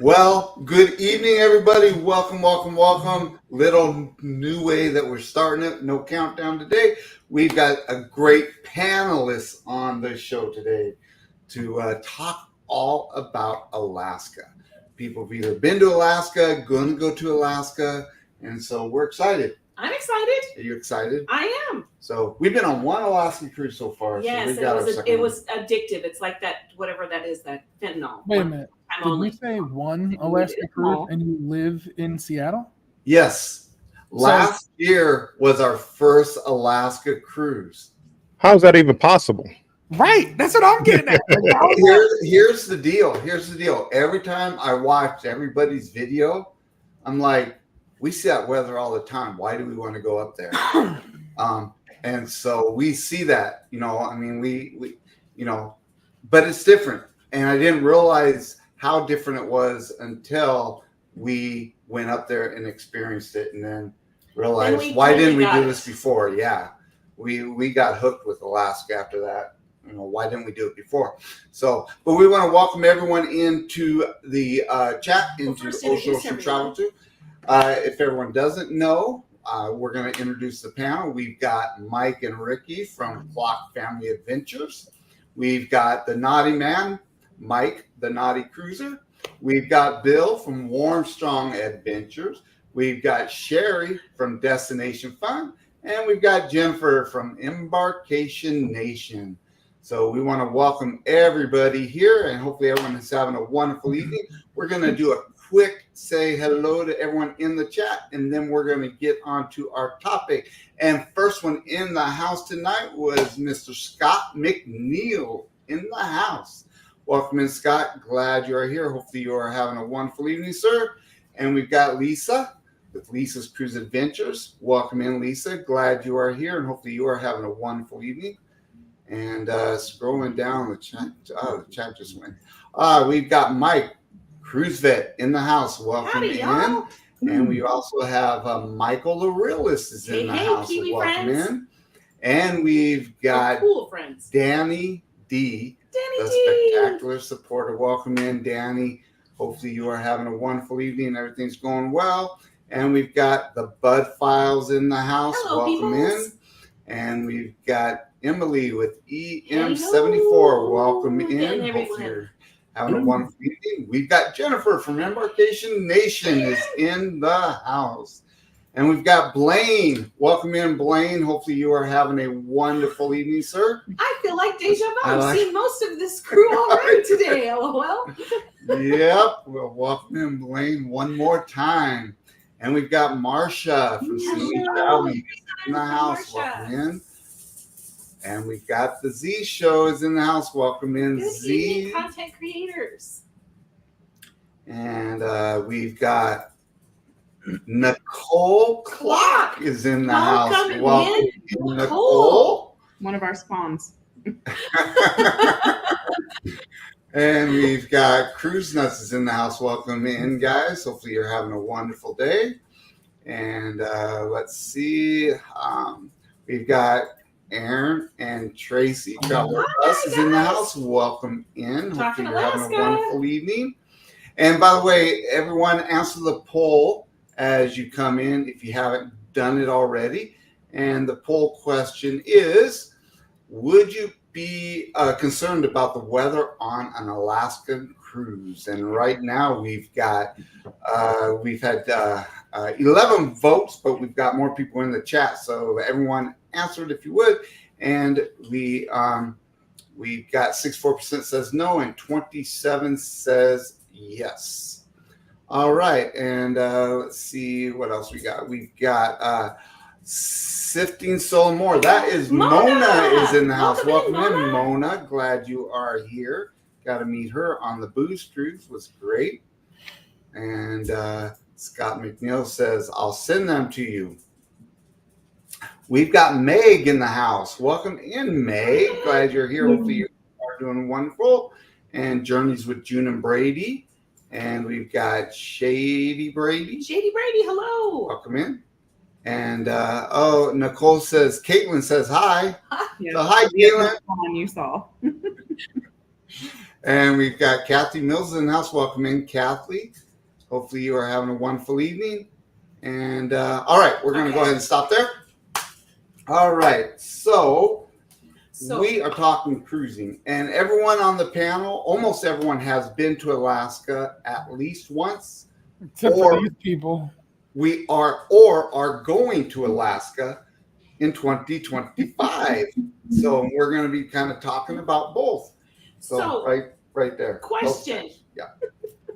Well, good evening, everybody. Welcome, welcome, welcome. Little new way that we're starting it. No countdown today. We've got a great panelist on the show today to talk all about Alaska. People have either been to Alaska, going to go to Alaska, and so we're excited. I'm excited. Are you excited? I am. So we've been on one Alaskan cruise so far. Yes, so it was addictive. It's like that, whatever that is, that fentanyl. Wait a minute. I'm Did only. you say one Alaska cruise and you live in Seattle? Yes. Last year was our first Alaska cruise. How's that even possible? Right. That's what I'm getting at. Here's the deal. Here's the deal. Every time I watch everybody's video, I'm like, we see that weather all the time. Why do we want to go up there? And so we see that, I mean, we but it's different. And I didn't realize how different it was until we went up there and experienced it, and then realized why didn't we do this before? Yeah, we got hooked with Alaska after that. Why didn't we do it before? So, but we want to welcome everyone into the chat, into Ocean Travel Too. If everyone doesn't know, we're going to introduce the panel. We've got Mike and Ricky from Clock Family Adventures. We've got the Naughty Man, Mike, the Naughty Cruiser. We've got Bill from Warmstrong Adventures. We've got Sherry from Destination Fun. And we've got Jennifer from Embarkation Nation. So we want to welcome everybody here, and hopefully everyone is having a wonderful evening. We're going to do a quick say hello to everyone in the chat, and then we're going to get on to our topic. And first one in the house tonight was Mr. Scott McNeil in the house. Welcome in, Scott. Glad you are here. Hopefully you are having a wonderful evening, sir. And we've got Lisa with Lisa's Cruise Adventures. Welcome in, Lisa. Glad you are here, and hopefully you are having a wonderful evening. And scrolling down the chat. Oh, the chat just went. We've got Mike, Cruise Vet, in the house. Welcome in. Y'all. And we also have Michael the Realist is in the house. Kiwi welcome friends. in. And we've got cool friends. Danny D, spectacular supporter. Welcome in, Danny. Hopefully you are having a wonderful evening. Everything's going well. And we've got the Bud Files in the house. Hello, welcome peoples. in. And we've got Emily with EM74. Welcome in. Hopefully you're having a wonderful evening. We've got Jennifer from Embarkation Nation is in the house. And we've got Blaine. Welcome in, Blaine. Hopefully you are having a wonderful evening, sir. I feel like deja vu. I've seen most of this crew already today, LOL. Yep. Well, welcome in, Blaine, one more time. And we've got Marsha from Simi Valley in the house. Welcome in. And we've got the Z Show is in the house. Welcome in, Good Z. evening, content creators. And we've got Nicole Clock is in the house. Welcome in, Nicole. One of our spawns. And we've got Cruise Nuts is in the house. Welcome in, guys. Hopefully you're having a wonderful day. And let's see. We've got Aaron and Tracy Traveler Bus is in the house. Welcome in. Hopefully you're having a wonderful evening. And by the way, everyone answer the poll as you come in if you haven't done it already. And the poll question is, would you be concerned about the weather on an Alaskan cruise? And right now we've had 11 votes, but we've got more people in the chat. So everyone answered if you would. And we've got 64% says no and 27 says yes. All right. And let's see what else we got. We've got Sifting Soul More. That is Mona is in the house. Welcome in, Mona. Glad you are here. Got to meet her on the booze cruise. Was great. And Scott McNeil says, I'll send them to you. We've got Meg in the house. Welcome in, Meg. Glad you're here. Hopefully you are doing wonderful. And Journeys with June and Brady. And we've got Shady Brady. Shady Brady, hello. Welcome in. And Nicole says, Caitlin says hi. Yeah. So hi, Caitlin. You saw. And we've got Kathy Mills in the house. Welcome in, Kathy. Hopefully you are having a wonderful evening. And all right, we're going to go ahead and stop there. All right, so we are talking cruising, and everyone on the panel, almost everyone has been to Alaska at least once. Except for these people. We are or are going to Alaska in 2025. So we're going to be kind of talking about both. So right there. Question. Yeah.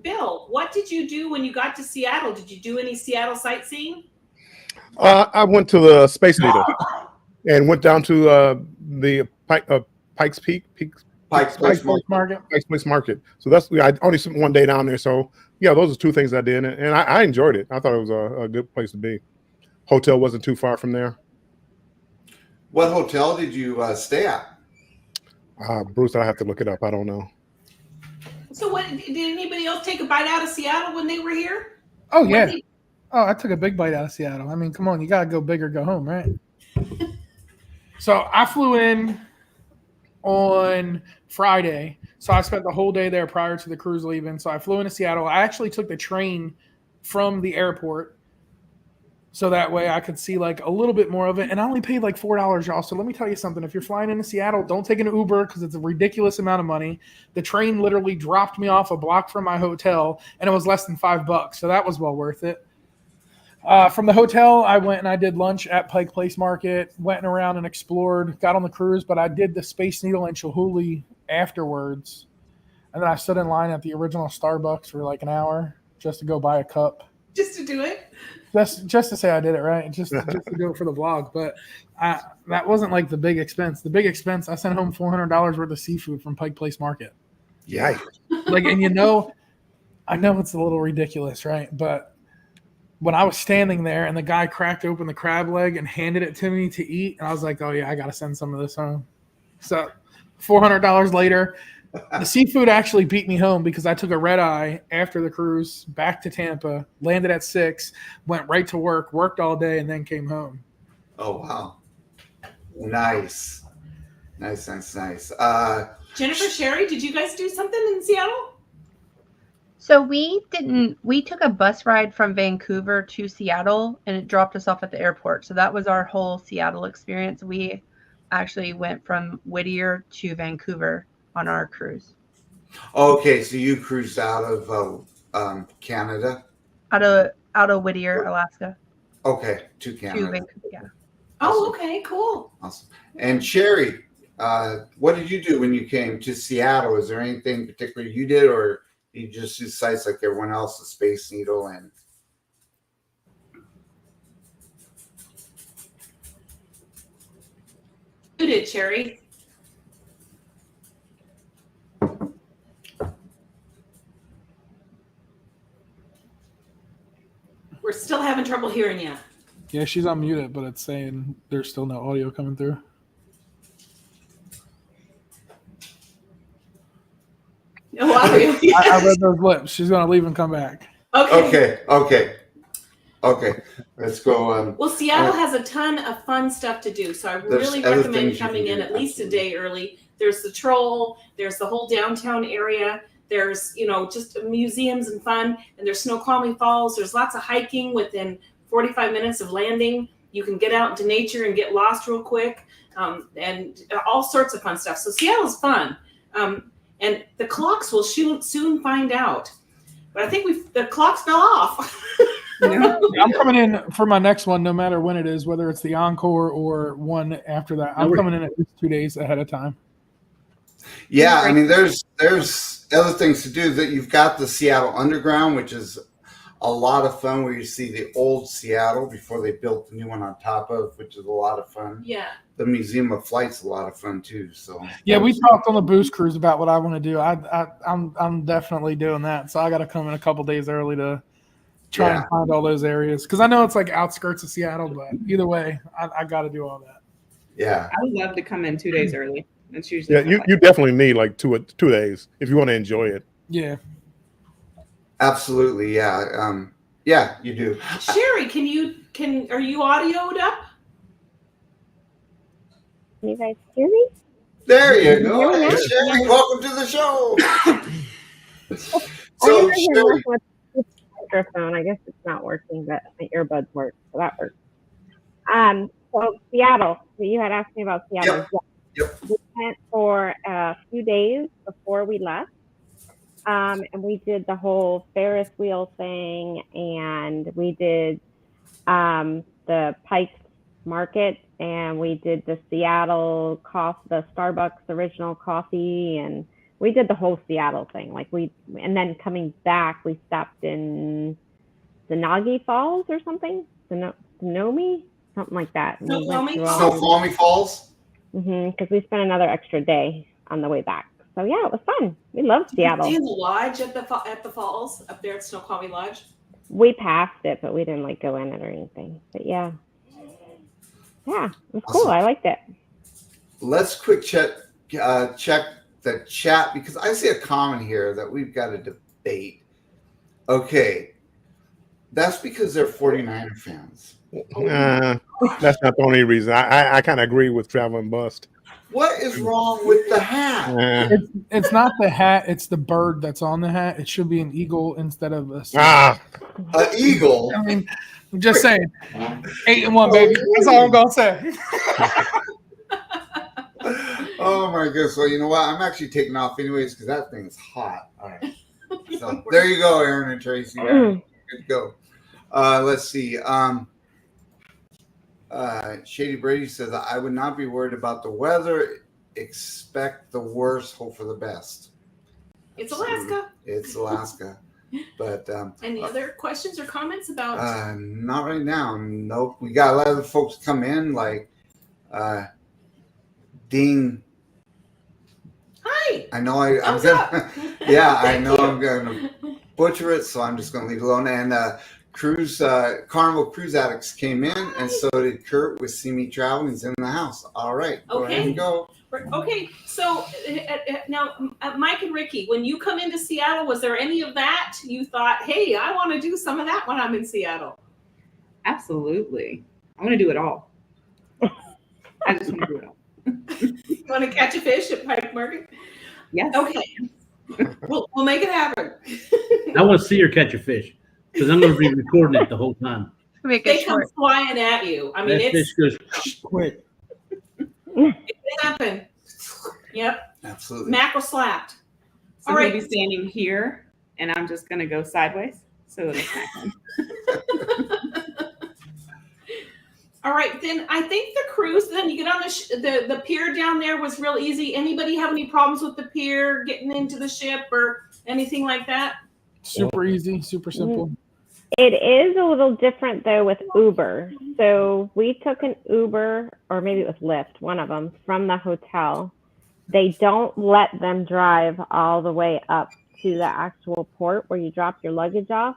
Bill, what did you do when you got to Seattle? Did you do any Seattle sightseeing? I went to the Space Needle and went down to the Pikes Place Market. So that's I only spent one day down there. So yeah, those are two things I did, and I enjoyed it. I thought it was a good place to be. Hotel wasn't too far from there. What hotel did you stay at? Bruce, I have to look it up. I don't know. So what did anybody else take a bite out of Seattle when they were here? Oh yeah. I took a big bite out of Seattle. I mean, come on, you gotta go big or go home, right? So I flew in on Friday. So I spent the whole day there prior to the cruise leaving. So I flew into Seattle. I actually took the train from the airport so that way I could see like a little bit more of it. And I only paid like $4, y'all. So let me tell you something. If you're flying into Seattle, don't take an Uber because it's a ridiculous amount of money. The train literally dropped me off a block from my hotel and it was less than $5. So that was well worth it. From the hotel, I went and I did lunch at Pike Place Market, went around and explored, got on the cruise, but I did the Space Needle and Chihuly afterwards. And then I stood in line at the original Starbucks for like an hour just to go buy a cup. Just to do it? Just to say I did it, right? Just to do it for the vlog. But that wasn't like the big expense. The big expense, I sent home $400 worth of seafood from Pike Place Market. Yeah. Like, and I know it's a little ridiculous, right? But when I was standing there and the guy cracked open the crab leg and handed it to me to eat, and I was like, oh yeah, I got to send some of this home. So $400 later, the seafood actually beat me home because I took a red eye after the cruise back to Tampa, landed at 6, went right to work, worked all day, and then came home. Oh, wow. Nice. Jennifer, Sherry, did you guys do something in Seattle? So we took a bus ride from Vancouver to Seattle and it dropped us off at the airport. So that was our whole Seattle experience. We actually went from Whittier to Vancouver on our cruise. Okay, so you cruised out of Canada? Out of Whittier, Alaska. Okay, to Canada. To Vancouver, yeah. Oh, okay, cool. Awesome. And Sherry, what did you do when you came to Seattle? Is there anything particular you did, or you just do sites like everyone else, the Space Needle and? You did, Sherry. We're still having trouble hearing you. Yeah, she's unmuted, but it's saying there's still no audio coming through. No audio. I read those lips. She's going to leave and come back. Okay. Let's go. Well, Seattle has a ton of fun stuff to do, so I really recommend coming in at least a day early. There's the Troll, there's the whole downtown area, there's just museums and fun, and there's Snoqualmie Falls. There's lots of hiking within 45 minutes of landing. You can get out into nature and get lost real quick, and all sorts of fun stuff. So Seattle's fun, and the clocks will soon find out. But I think the clocks fell off. Yeah, I'm coming in for my next one, no matter when it is, whether it's the encore or one after that. I'm coming in at least 2 days ahead of time. Yeah, I mean, there's other things to do. That you've got the Seattle Underground, which is a lot of fun, where you see the old Seattle before they built the new one on top of, which is a lot of fun. Yeah. The Museum of Flight's a lot of fun too. So yeah, we talked on the Boost Cruise about what I want to do. I'm definitely doing that. So I got to come in a couple days early to try and find all those areas, because I know it's like outskirts of Seattle, but either way, I got to do all that. Yeah, I would love to come in 2 days early. That's usually you definitely need like two days if you want to enjoy it. Yeah, absolutely. Yeah, yeah, you do. Sherry, are you audioed up? Can you guys hear me? There you go. Really Hey, nice. Sherry, welcome to the show. So, Oh, Sherry, with the microphone. I guess it's not working, but my earbuds work, so that works. So Seattle. So you had asked me about Seattle. Yep. We went for a few days before we left. And we did the whole Ferris wheel thing, and we did the Pikes Market, and we did the Seattle the Starbucks original coffee, and we did the whole Seattle thing. And then coming back, we stopped in Snoqualmie Falls or something, Sonoma, something like that. Snoqualmie Falls. Because we spent another extra day on the way back. So yeah, it was fun. We loved Seattle. Did you stay in the lodge at the falls up there at Snoqualmie Lodge? We passed it, but we didn't go in it or anything. But yeah, it was cool. I liked it. Let's quick check the chat because I see a comment here that we've got to debate. Okay, that's because they're 49er fans. That's not the only reason. I kind of agree with Traveling Bust. What is wrong with the hat? It's not the hat; it's the bird that's on the hat. It should be an eagle instead of a. An eagle. I mean, I'm just saying. 8-1, baby. That's all I'm gonna say. Oh my goodness! Well, you know what? I'm actually taking off anyways because that thing is hot. All right. So there you go, Aaron and Tracy. Good to go. Let's see. Shady Brady says, I would not be worried about the weather. Expect the worst, hope for the best. It's Alaska. It's Alaska. But any other questions or comments about? Not right now. Nope. We got a lot of folks come in, like Dean. Hi. I know I'm gonna. Yeah, I know I'm gonna butcher it, so I'm just gonna leave it alone. And Carnival Cruise Addicts came in, and so did Kurt with See Me Traveling. He's in the house. All right, go ahead and go. Okay, so now, Mike and Ricky, when you come into Seattle, was there any of that you thought, hey, I want to do some of that when I'm in Seattle? Absolutely. I want to do it all. I just want to do it all. You want to catch a fish at Pike Market? Yes. Okay. We'll make it happen. I want to see her catch a fish. Because I'm going to be recording it the whole time. They come flying at you. I mean, that fish goes quick. It happened. Yep. Absolutely. Mackerel slapped. So All right. he'll be standing here, and I'm just going to go sideways so it'll smack him. All right, then I think the cruise. Then you get on the pier down there was real easy. Anybody have any problems with the pier getting into the ship or anything like that? Super easy, super simple. It is a little different though with Uber. So we took an Uber, or maybe it was Lyft, one of them, from the hotel. They don't let them drive all the way up to the actual port where you drop your luggage off.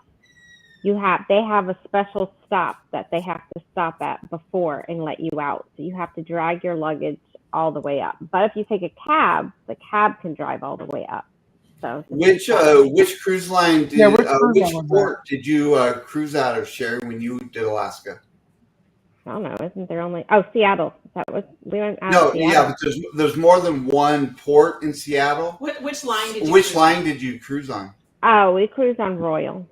They have a special stop that they have to stop at before and let you out. So you have to drag your luggage all the way up. But if you take a cab, the cab can drive all the way up. So which cruise line did which port did you cruise out of, Sherry, when you did Alaska? I don't know. Isn't there only Seattle? That was we went out. No, of Seattle. yeah, but there's more than one port in Seattle. Which line did you? Which line did you cruise on? Oh, we cruised on Royal.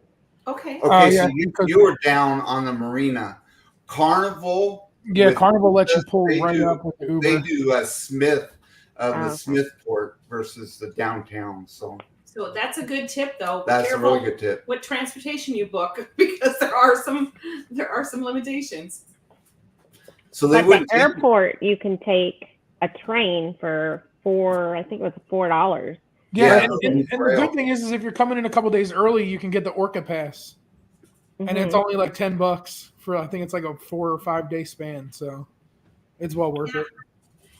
Okay. Okay, yeah, so you were down on the marina. Carnival. Yeah, Carnival lets you pull right up with the Uber. They do Smith. The Smithport versus the downtown. So that's a good tip, though. That's a really good tip. What transportation you book, because there are some limitations. So they at the airport, you can take a train for I think it was $4. Yeah, and the good thing is if you're coming in a couple days early, you can get the Orca Pass, and it's only like $10 for I think it's like a 4 or 5 day span. So it's well worth it.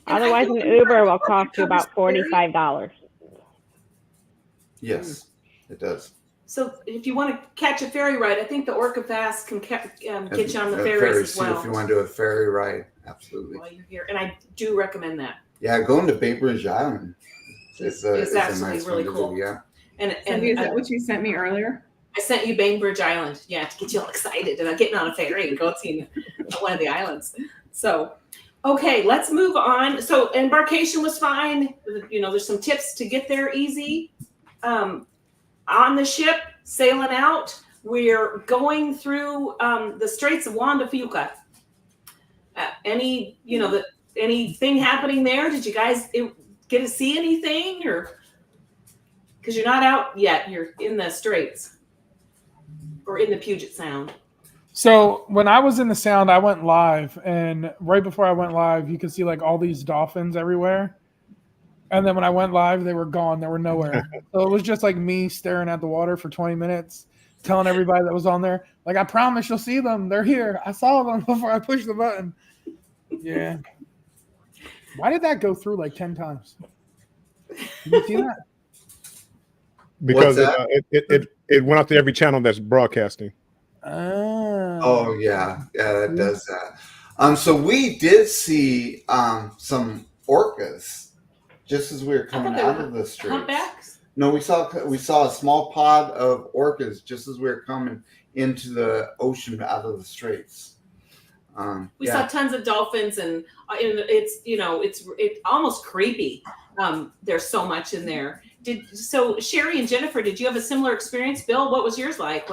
Otherwise, an Uber will cost you about $45. Yes, it does. So if you want to catch a ferry ride, I think the Orca Pass can get you on the ferries as well. If you want to do a ferry ride, absolutely. While you're here, and I do recommend that. Yeah, going to Bay Bridge Island is absolutely nice really one to cool. do, yeah. And is that what you sent me earlier? I sent you Bainbridge Island, to get you all excited about getting on a ferry and go see one of the islands. So, Okay, let's move on. So embarkation was fine. You know, there's some tips to get there easy. On the ship, sailing out, we're going through the Straits of Juan de Fuca. Anything happening there? Did you guys get to see anything, or because you're not out yet, you're in the Straits or in the Puget Sound? So when I was in the Sound, I went live, and right before I went live, you could see like all these dolphins everywhere. And then when I went live, they were gone. They were nowhere. So it was just like me staring at the water for 20 minutes, telling everybody that was on there, like, I promise you'll see them. They're here. I saw them before I pushed the button. Yeah. Why did that go through like 10 times? Did you see that? Because What's that? it went out to every channel that's broadcasting. Oh yeah, that does that. So we did see some orcas just as we were coming out of the streets. Humpbacks? No, we saw a small pod of orcas just as we were coming into the ocean out of the straits. We saw tons of dolphins, and it's almost creepy. There's so much in there. So Sherry and Jennifer, did you have a similar experience? Bill, what was yours like?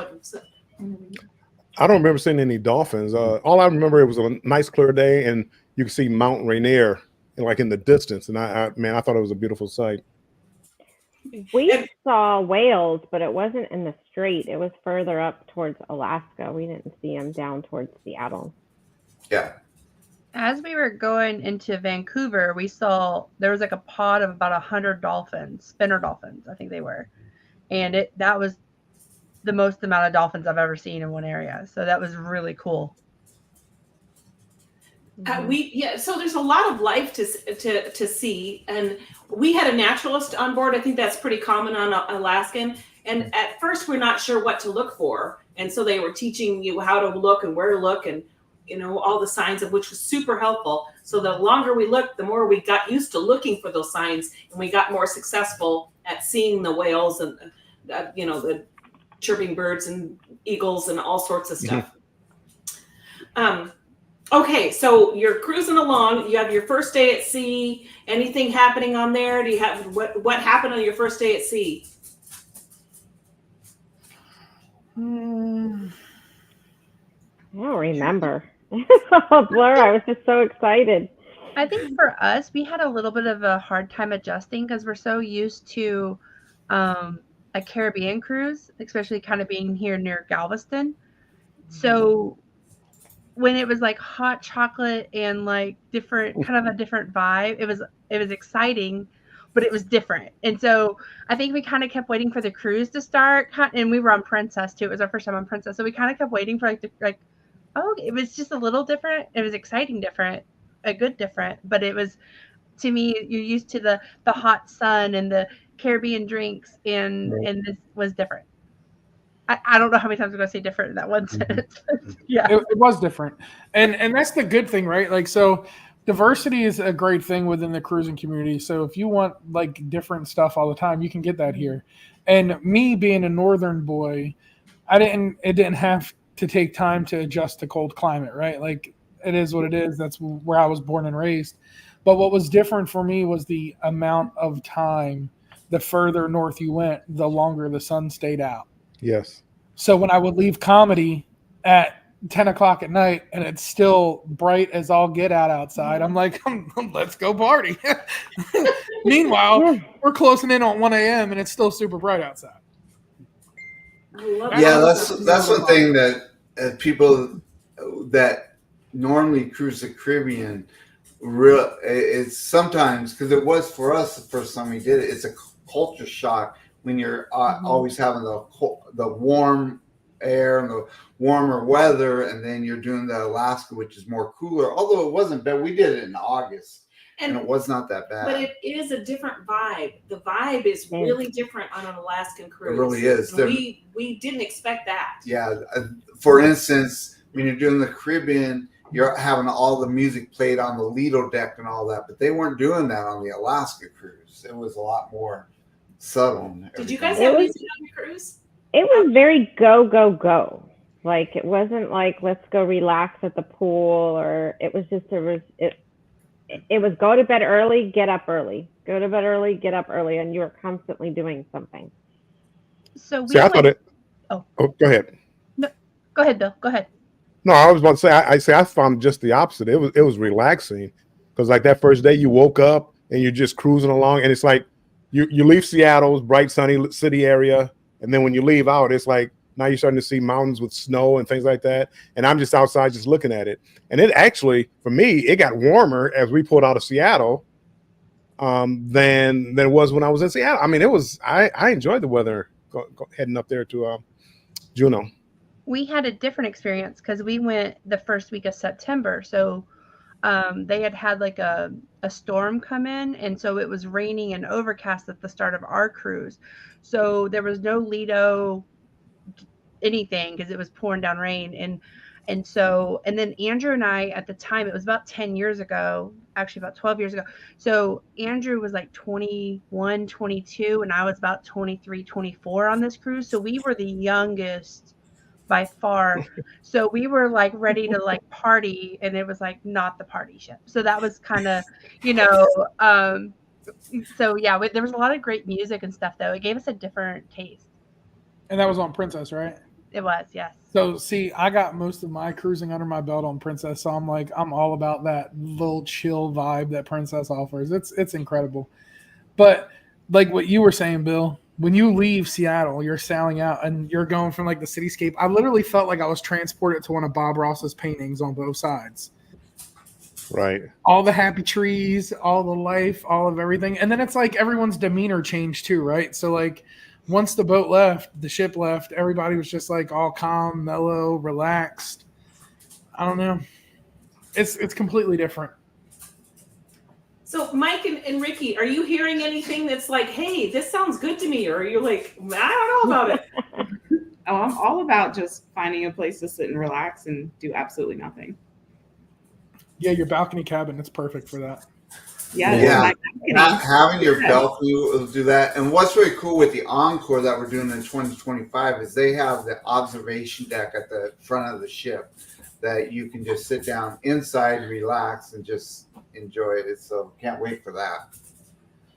I don't remember seeing any dolphins. All I remember, it was a nice clear day, and you could see Mount Rainier like in the distance. And I thought it was a beautiful sight. We saw whales, but it wasn't in the strait. It was further up towards Alaska. We didn't see them down towards Seattle. Yeah. As we were going into Vancouver, we saw there was like a pod of about 100 dolphins, spinner dolphins, I think they were. And that was the most amount of dolphins I've ever seen in one area. So that was really cool. So there's a lot of life to see, and we had a naturalist on board. I think that's pretty common on Alaskan. And at first, we're not sure what to look for, and so they were teaching you how to look and where to look, and all the signs, of which was super helpful. So the longer we looked, the more we got used to looking for those signs, and we got more successful at seeing the whales and the chirping birds and eagles and all sorts of stuff. Okay, so you're cruising along. You have your first day at sea. Anything happening on there? Do you have what happened on your first day at sea? I don't remember. It's all a blur. I was just so excited. I think for us, we had a little bit of a hard time adjusting because we're so used to a Caribbean cruise, especially kind of being here near Galveston. So when it was like hot chocolate and like different, kind of a different vibe, it was exciting, but it was different. And so I think we kind of kept waiting for the cruise to start, and we were on Princess too. It was our first time on Princess, so we kind of kept waiting for it was just a little different. It was exciting, different, a good different, but it was, to me, you're used to the hot sun and the Caribbean drinks, and this was different. I don't know how many times I'm going to say different in that one sentence. Yeah, it was different, and that's the good thing, right? Like, so diversity is a great thing within the cruising community. So if you want like different stuff all the time, you can get that here. And me being a northern boy, it didn't have to take time to adjust to cold climate, right? Like, it is what it is. That's where I was born and raised. But what was different for me was the amount of time. The further north you went, the longer the sun stayed out. Yes. So when I would leave comedy at 10 o'clock at night and it's still bright as all get out outside, I'm like, let's go party. Meanwhile, we're closing in on 1 a.m. and it's still super bright outside. Yeah, that's one thing that people that normally cruise the Caribbean, it's sometimes, because it was for us the first time we did it, it's a culture shock when you're always having the warm air and the warmer weather, and then you're doing the Alaska, which is more cooler. Although it wasn't bad, we did it in August, and it was not that bad. But it is a different vibe. The vibe is really different on an Alaskan cruise. It really is. We didn't expect that. Yeah. For instance, when you're doing the Caribbean, you're having all the music played on the Lido deck and all that, but they weren't doing that on the Alaska cruise. It was a lot more subtle. Did you guys have music on your cruise? It was very go, go, go. Like, it wasn't like, let's go relax at the pool, or it was just, it was go to bed early, get up early, go to bed early, get up early, and you were constantly doing something. So we See, I thought it. Oh. Go ahead. Go ahead, Bill. Go ahead. No, I was about to say. I found just the opposite. It was relaxing because like that first day you woke up and you're just cruising along, and it's like you leave Seattle's bright sunny city area, and then when you leave out, it's like now you're starting to see mountains with snow and things like that. And I'm just outside just looking at it. And it actually, for me, it got warmer as we pulled out of Seattle than it was when I was in Seattle. I mean, it was I enjoyed the weather heading up there to Juneau. We had a different experience because we went the first week of September. So they had like a storm come in, and so it was raining and overcast at the start of our cruise. So there was no Lido anything because it was pouring down rain. And then Andrew and I, at the time, it was about 10 years ago, actually about 12 years ago. So Andrew was like 21, 22, and I was about 23, 24 on this cruise. So we were the youngest by far. So we were like ready to like party, and it was like not the party ship. So that was kind of, so yeah, there was a lot of great music and stuff though. It gave us a different taste. And that was on Princess, right? It was, yes. So see, I got most of my cruising under my belt on Princess, so I'm all about that little chill vibe that Princess offers. It's incredible. But like what you were saying, Bill, when you leave Seattle, you're sailing out and you're going from like the cityscape. I literally felt like I was transported to one of Bob Ross's paintings on both sides. Right. All the happy trees, all the life, all of everything. And then it's like everyone's demeanor changed too, right? So like once the boat left, the ship left, everybody was just like all calm, mellow, relaxed. I don't know. It's completely different. So Mike and Ricky, are you hearing anything that's like, hey, this sounds good to me? Or are you like, I don't know about it? Oh, I'm all about just finding a place to sit and relax and do absolutely nothing. Yeah, your balcony cabin, it's perfect for that. Yeah. Not having your balcony will do that. And what's really cool with the Encore that we're doing in 2025 is they have the observation deck at the front of the ship that you can just sit down inside, relax, and just enjoy it. So can't wait for that.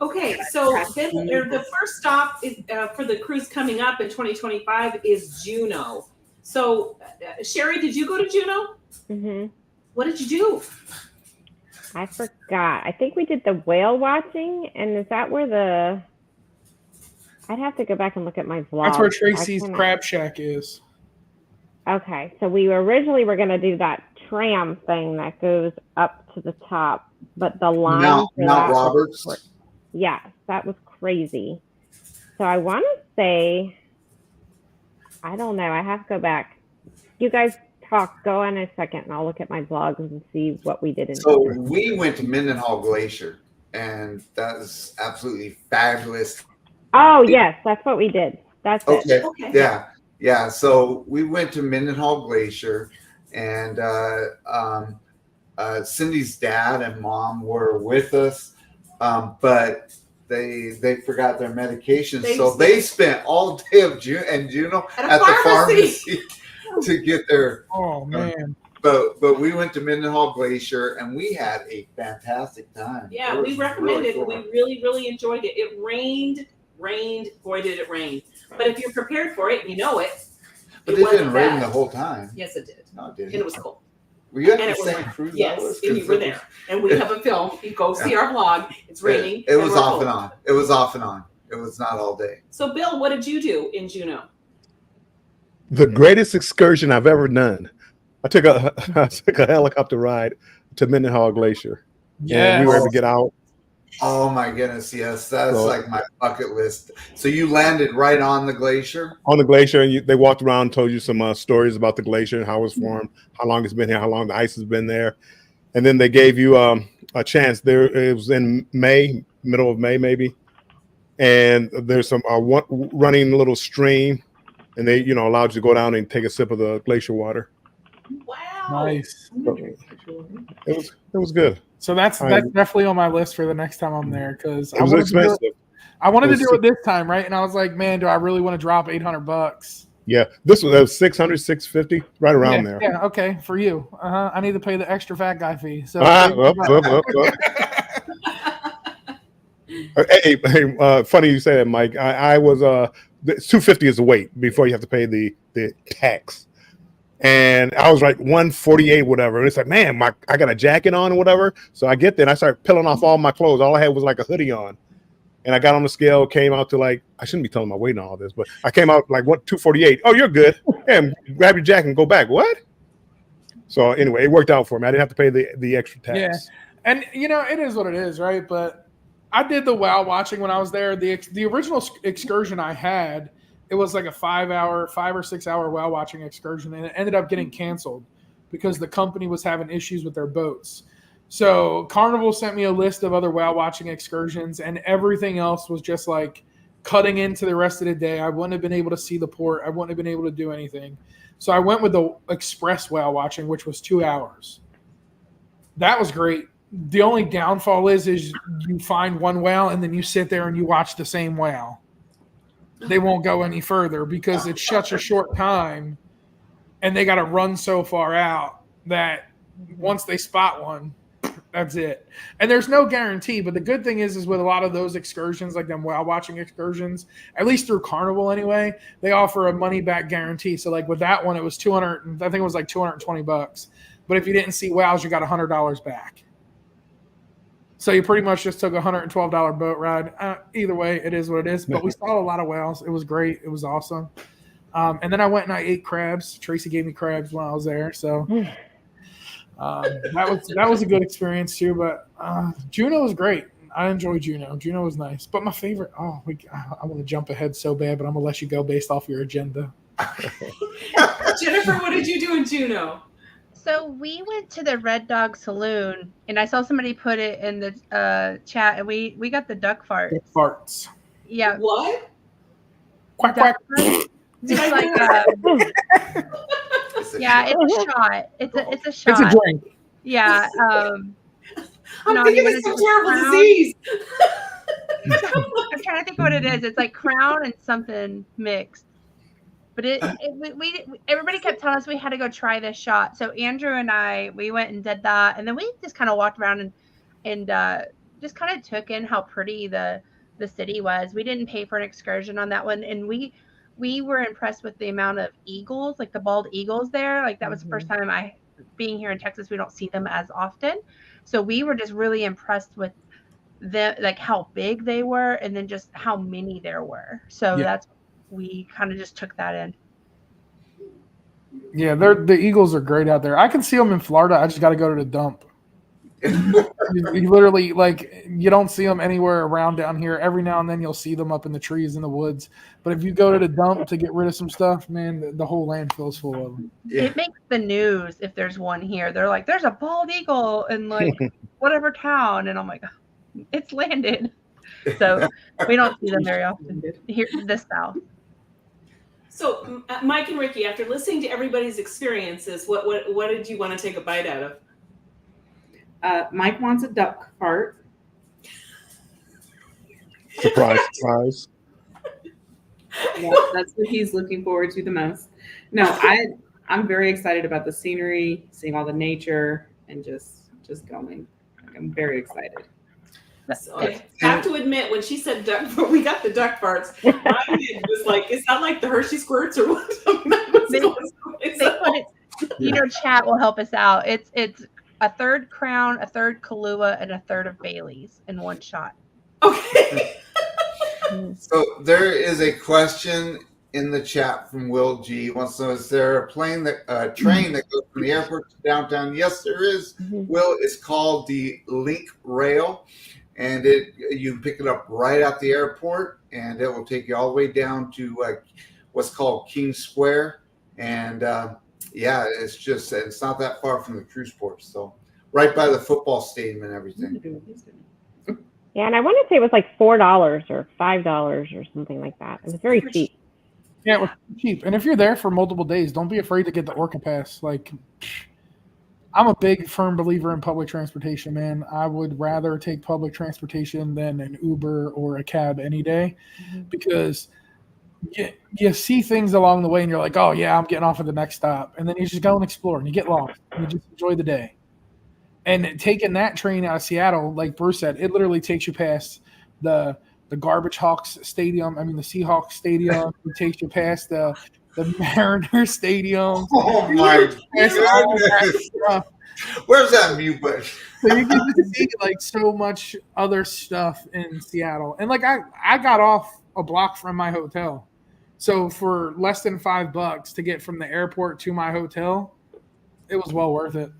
Okay, so the first stop is, for the cruise coming up in 2025 is Juneau. So Sherry, did you go to Juneau? Mm-hmm. What did you do? I forgot. I think we did the whale watching, and is that where I'd have to go back and look at my vlog. That's where Tracy's Crab Shack is. Okay, so we originally were going to do that tram thing that goes up to the top, but the line Mount Roberts. Yeah, that was crazy. So I want to say, I don't know. I have to go back. You guys go in a second, and I'll look at my vlogs and see what we did. So we went to Mendenhall Glacier, and that was absolutely fabulous. Oh, yes, that's what we did. That's it. Okay. Yeah. So we went to Mendenhall Glacier, and Cindy's dad and mom were with us, but they forgot their medication, so they spent all day of June and Juneau at the pharmacy to get their. Oh man! But we went to Mendenhall Glacier and we had a fantastic time. Yeah, we recommend it. We really enjoyed it. It rained. Boy, did it rain! But if you're prepared for it, you know it. But it didn't rain the whole time. Yes, it did. No, it didn't. And it was cold. Were you at And the it was same cruise? Yes, and you were there. And we have a film. You go see our vlog. It's raining. It was off and on. It was off and on. It was not all day. So, Bill, what did you do in Juneau? The greatest excursion I've ever done. I took a helicopter ride to Mendenhall Glacier. Yeah, we were able to get out. Oh my goodness, yes, that's like my bucket list. So you landed right on the glacier? On the glacier, and they walked around and told you some stories about the glacier and how it was formed, how long it's been here, how long the ice has been there. And then they gave you a chance. It was in May, middle of May maybe. And there's some running little stream, and they allowed you to go down and take a sip of the glacier water. Wow. Nice. So it was good. So that's definitely on my list for the next time I'm there, because it was expensive. I wanted to do it this time, right? And I was like, man, do I really want to drop $800? Yeah, this was 600, 650, right around there. Yeah, okay, for you. I need to pay the extra fat guy fee. So Up. Hey, funny you say that, Mike. I was 250 is the weight before you have to pay the tax, and I was like 148, whatever. And it's like, man, I got a jacket on or whatever. So I get there and I start peeling off all my clothes. All I had was like a hoodie on, and I got on the scale, came out to like, I shouldn't be telling my weight and all this, but I came out like 248. Oh, you're good. And grab your jacket and go back. What? So anyway, it worked out for me. I didn't have to pay the extra tax. Yeah, and it is what it is, right? But I did the WoW watching when I was there. The original excursion I had, it was like a 5 or 6 hour WoW watching excursion, and it ended up getting canceled because the company was having issues with their boats. So Carnival sent me a list of other WoW watching excursions, and everything else was just like cutting into the rest of the day. I wouldn't have been able to see the port. I wouldn't have been able to do anything. So I went with the express WoW watching, which was 2 hours. That was great. The only downfall is you find one whale and then you sit there and you watch the same whale. They won't go any further because it's such a short time and they got to run so far out that once they spot one, that's it. And there's no guarantee, but the good thing is with a lot of those excursions, like them whale watching excursions, at least through Carnival anyway, they offer a money back guarantee. So like with that one, it was $200, I think it was like $220. But if you didn't see whales, you got $100 back. So you pretty much just took a $112 boat ride. Either way, it is what it is. But we saw a lot of whales. It was great. It was awesome. And then I went and I ate crabs. Tracy gave me crabs while I was there. So that was a good experience too. But Juneau was great. I enjoyed Juneau. Juneau was nice. But my favorite, I want to jump ahead so bad, but I'm going to let you go based off your agenda. Jennifer, what did you do in Juneau? So we went to the Red Dog Saloon, and I saw somebody put it in the chat, and we got the duck farts. Duck farts. Yeah. What? Quack, quack. Just like yeah, it's a shot. It's a shot. It's a drink. Yeah. I'm thinking it's a terrible disease. I'm trying to think what it is. It's like Crown and something mixed. But everybody kept telling us we had to go try this shot. So Andrew and we went and did that, and then we just kind of walked around and just kind of took in how pretty the city was. We didn't pay for an excursion on that one, and we were impressed with the amount of eagles, like the bald eagles there. Like that was the first time being here in Texas, we don't see them as often. So we were just really impressed with like how big they were, and then just how many there were. So we kind of just took that in. Yeah, the eagles are great out there. I can see them in Florida. I just got to go to the dump. You literally, like, you don't see them anywhere around down here. Every now and then you'll see them up in the trees in the woods. But if you go to the dump to get rid of some stuff, man, the whole landfill's full of them. Yeah. It makes the news if there's one here. They're like, there's a bald eagle in like whatever town. And I'm like, it's landed. So we don't see them very often here in the South. So, Mike and Ricky, after listening to everybody's experiences, what did you want to take a bite out of? Mike wants a duck fart. Surprise. Yeah, that's what he's looking forward to the most. No, I'm very excited about the scenery, seeing all the nature, and just going. I'm very excited. So I have to admit, when she said we got the duck farts, my head was like, is that like the Hershey squirts or what? Chat will help us out. It's a third Crown, a third Kahlua, and a third of Bailey's in one shot. Okay. So there is a question in the chat from Will G. Wants to know, is there a train that goes from the airport to downtown? Yes, there is. Will, it's called the Link Rail. And you can pick it up right at the airport, and it will take you all the way down to what's called King Square. And it's not that far from the cruise port. So right by the football stadium and everything. Yeah, and I want to say it was like $4 or $5 or something like that. It was very cheap. Yeah, it was cheap. And if you're there for multiple days, don't be afraid to get the Orca Pass. Like, I'm a big, firm believer in public transportation, man. I would rather take public transportation than an Uber or a cab any day, because you see things along the way, and you're like, oh yeah, I'm getting off at the next stop, and then you just go and explore, and you get lost, and you just enjoy the day. And taking that train out of Seattle, like Bruce said, it literally takes you past the Garbage Hawks Stadium. I mean, the Seahawks Stadium. It takes you past the Mariner Stadium. Oh my goodness! Where's that mute button? So you get to see like so much other stuff in Seattle, and like I got off a block from my hotel, so for less than $5 to get from the airport to my hotel, it was well worth it.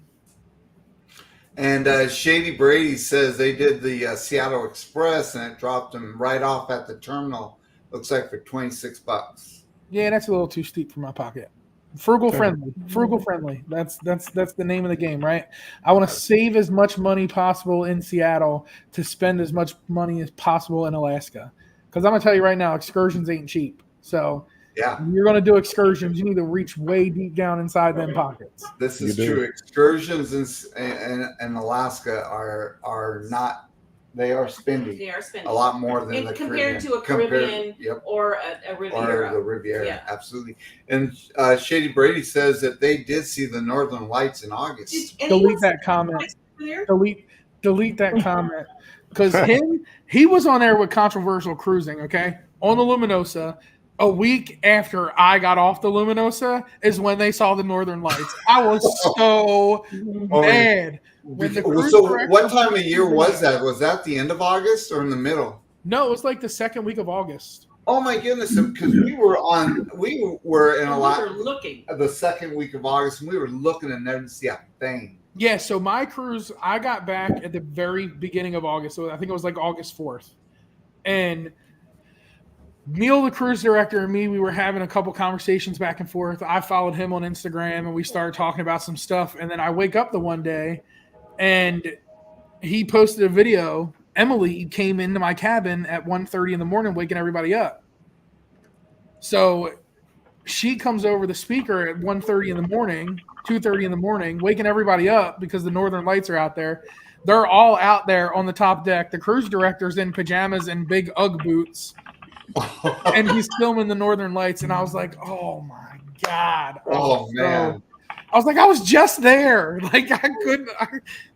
And Shady Brady says they did the Seattle Express and it dropped them right off at the terminal. Looks like for $26. Yeah, that's a little too steep for my pocket. Frugal friendly. That's the name of the game, right? I want to save as much money possible in Seattle to spend as much money as possible in Alaska. Because I'm gonna tell you right now, excursions ain't cheap. So yeah, you're gonna do excursions, you need to reach way deep down inside them pockets. This is true. Excursions in Alaska are not. They are spending a lot more than the compared Caribbean. to a Caribbean or a Riviera. Or the Riviera, Yeah. absolutely. And Shady Brady says that they did see the Northern Lights in August. Delete that comment. Delete that comment. Because he was on there with Controversial Cruising, okay? On the Luminosa. A week after I got off the Luminosa is when they saw the Northern Lights. I was so mad. So what time of year was that? Was that the end of August or in the middle? No, it was like the second week of August. Oh my goodness! Because we were in a lot. We were looking the second week of August, and we were looking and never see a thing. Yeah, so my cruise, I got back at the very beginning of August. So I think it was like August 4th. And Neil, the cruise director, and me, we were having a couple conversations back and forth. I followed him on Instagram, and we started talking about some stuff. And then I wake up the one day, and he posted a video. Emily came into my cabin at 1:30 in the morning, waking everybody up. So she comes over the speaker at 1:30 in the morning, 2:30 in the morning, waking everybody up because the Northern Lights are out there. They're all out there on the top deck. The cruise director's in pajamas and big Ugg boots. And he's filming the Northern Lights, and I was like, "Oh my god!" Oh man! I was like, I was just there. Like I couldn't.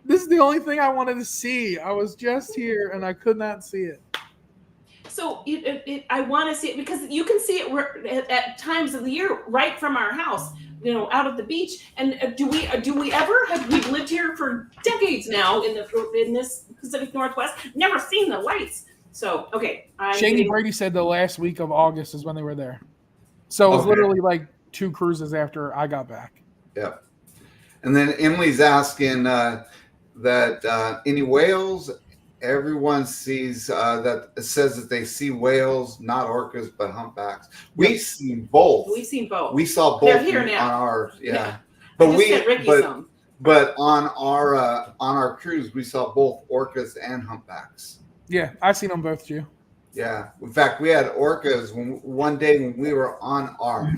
This is the only thing I wanted to see. I was just here, and I could not see it. So I want to see it because you can see it at times of the year right from our house. You know, out at the beach. And do we ever we've lived here for decades now in this Pacific Northwest, never seen the lights. So, okay. Shady Brady said the last week of August is when they were there. So it was literally like 2 cruises after I got back. Yeah. And then Emily's asking that any whales, everyone sees says that they see whales, not orcas, but humpbacks. We've seen both. We've seen both. We saw both. They're here now. On our, Yeah. But on our cruise, we saw both orcas and humpbacks. Yeah, I've seen them both too. Yeah. In fact, we had orcas one day when we were on our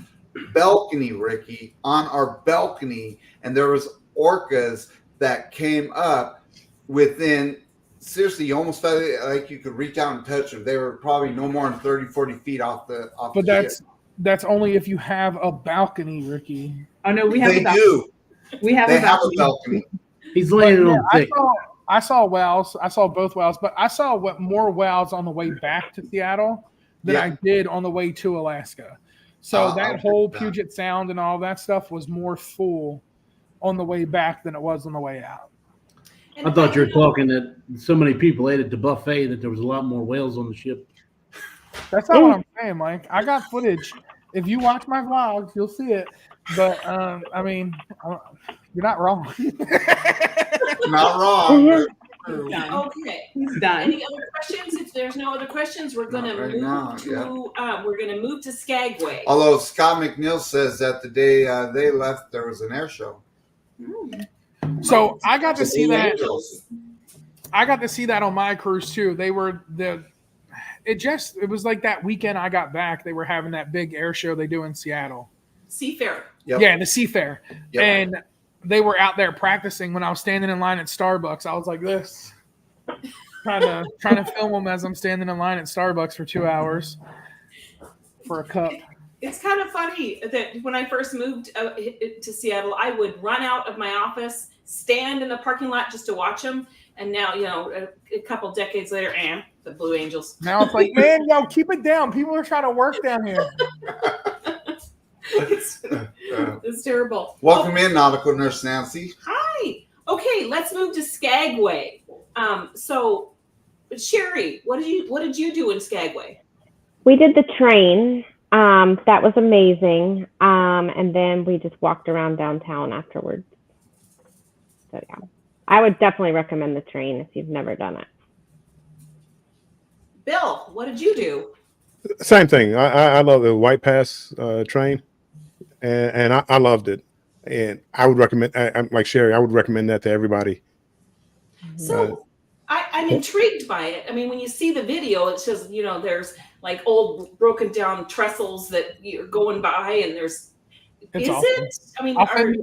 balcony, Ricky, on our balcony, and there was orcas that came up within, seriously, you almost felt like you could reach out and touch them. They were probably no more than 30, 40 feet off the But that's only if you have a balcony, Ricky. Oh no, we have they a balcony. do. We have They a have balcony. a balcony. He's laying it on thick. I saw whales. I saw both whales, but I saw more whales on the way back to Seattle than I did on the way to Alaska. So that whole Puget Sound and all that stuff was more full on the way back than it was on the way out. I thought you were talking that so many people ate at the buffet that there was a lot more whales on the ship. That's not what I'm saying, Mike. I got footage. If you watch my vlogs, you'll see it. But I mean, you're not wrong. Not wrong. Okay. He's done. Any other questions? If there's no other questions, we're gonna move to Skagway. Although Scott McNeil says that the day they left, there was an air show. So I got to see that. I got to see that on my cruise too. They were it was like that weekend I got back. They were having that big air show they do in Seattle. Seafair. Yep. Yeah, the Seafair. Yep. And they were out there practicing when I was standing in line at Starbucks. I was like this, trying to film them as I'm standing in line at Starbucks for 2 hours. for a cup. It's kind of funny that when I first moved to Seattle, I would run out of my office, stand in the parking lot just to watch them. And now, a couple decades later, the Blue Angels. Now it's like, man, yo, keep it down. People are trying to work down here. It's terrible. Welcome in, Nautical Nurse Nancy. Hi. Okay, let's move to Skagway. So, Sherry, what did you do in Skagway? We did the train. That was amazing. And then we just walked around downtown afterwards. So yeah, I would definitely recommend the train if you've never done it. Bill, what did you do? Same thing. I love the White Pass train, and I loved it. And I would recommend, I'm like Sherry, I would recommend that to everybody. So I'm intrigued by it. I mean, when you see the video, it's just, there's like old broken down trestles that you're going by, and It's awesome. it? I mean,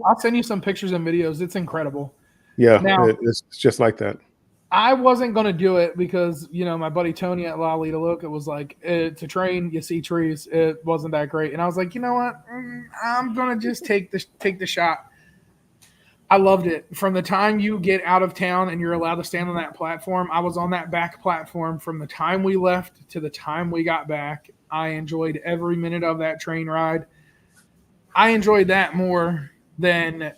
I'll send you some pictures and videos. It's incredible. Yeah, Now- it's just like that. I wasn't going to do it because, my buddy Tony at Lolita Look, it was like, it's a train, you see trees. It wasn't that great. And I was like, you know what? I'm going to just take the shot. I loved it. From the time you get out of town and you're allowed to stand on that platform, I was on that back platform from the time we left to the time we got back. I enjoyed every minute of that train ride. I enjoyed that more than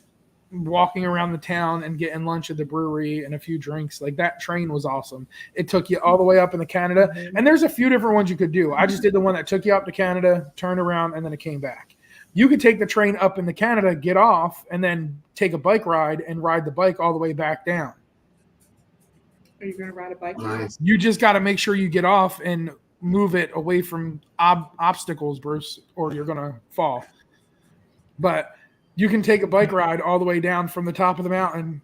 walking around the town and getting lunch at the brewery and a few drinks. Like, that train was awesome. It took you all the way up into Canada, and there's a few different ones you could do. I just did the one that took you up to Canada, turned around, and then it came back. You could take the train up into Canada, get off, and then take a bike ride and ride the bike all the way back down. Are you going to ride a bike? Nice. You just got to make sure you get off and move it away from obstacles, Bruce, or you're going to fall. But you can take a bike ride all the way down from the top of the mountain.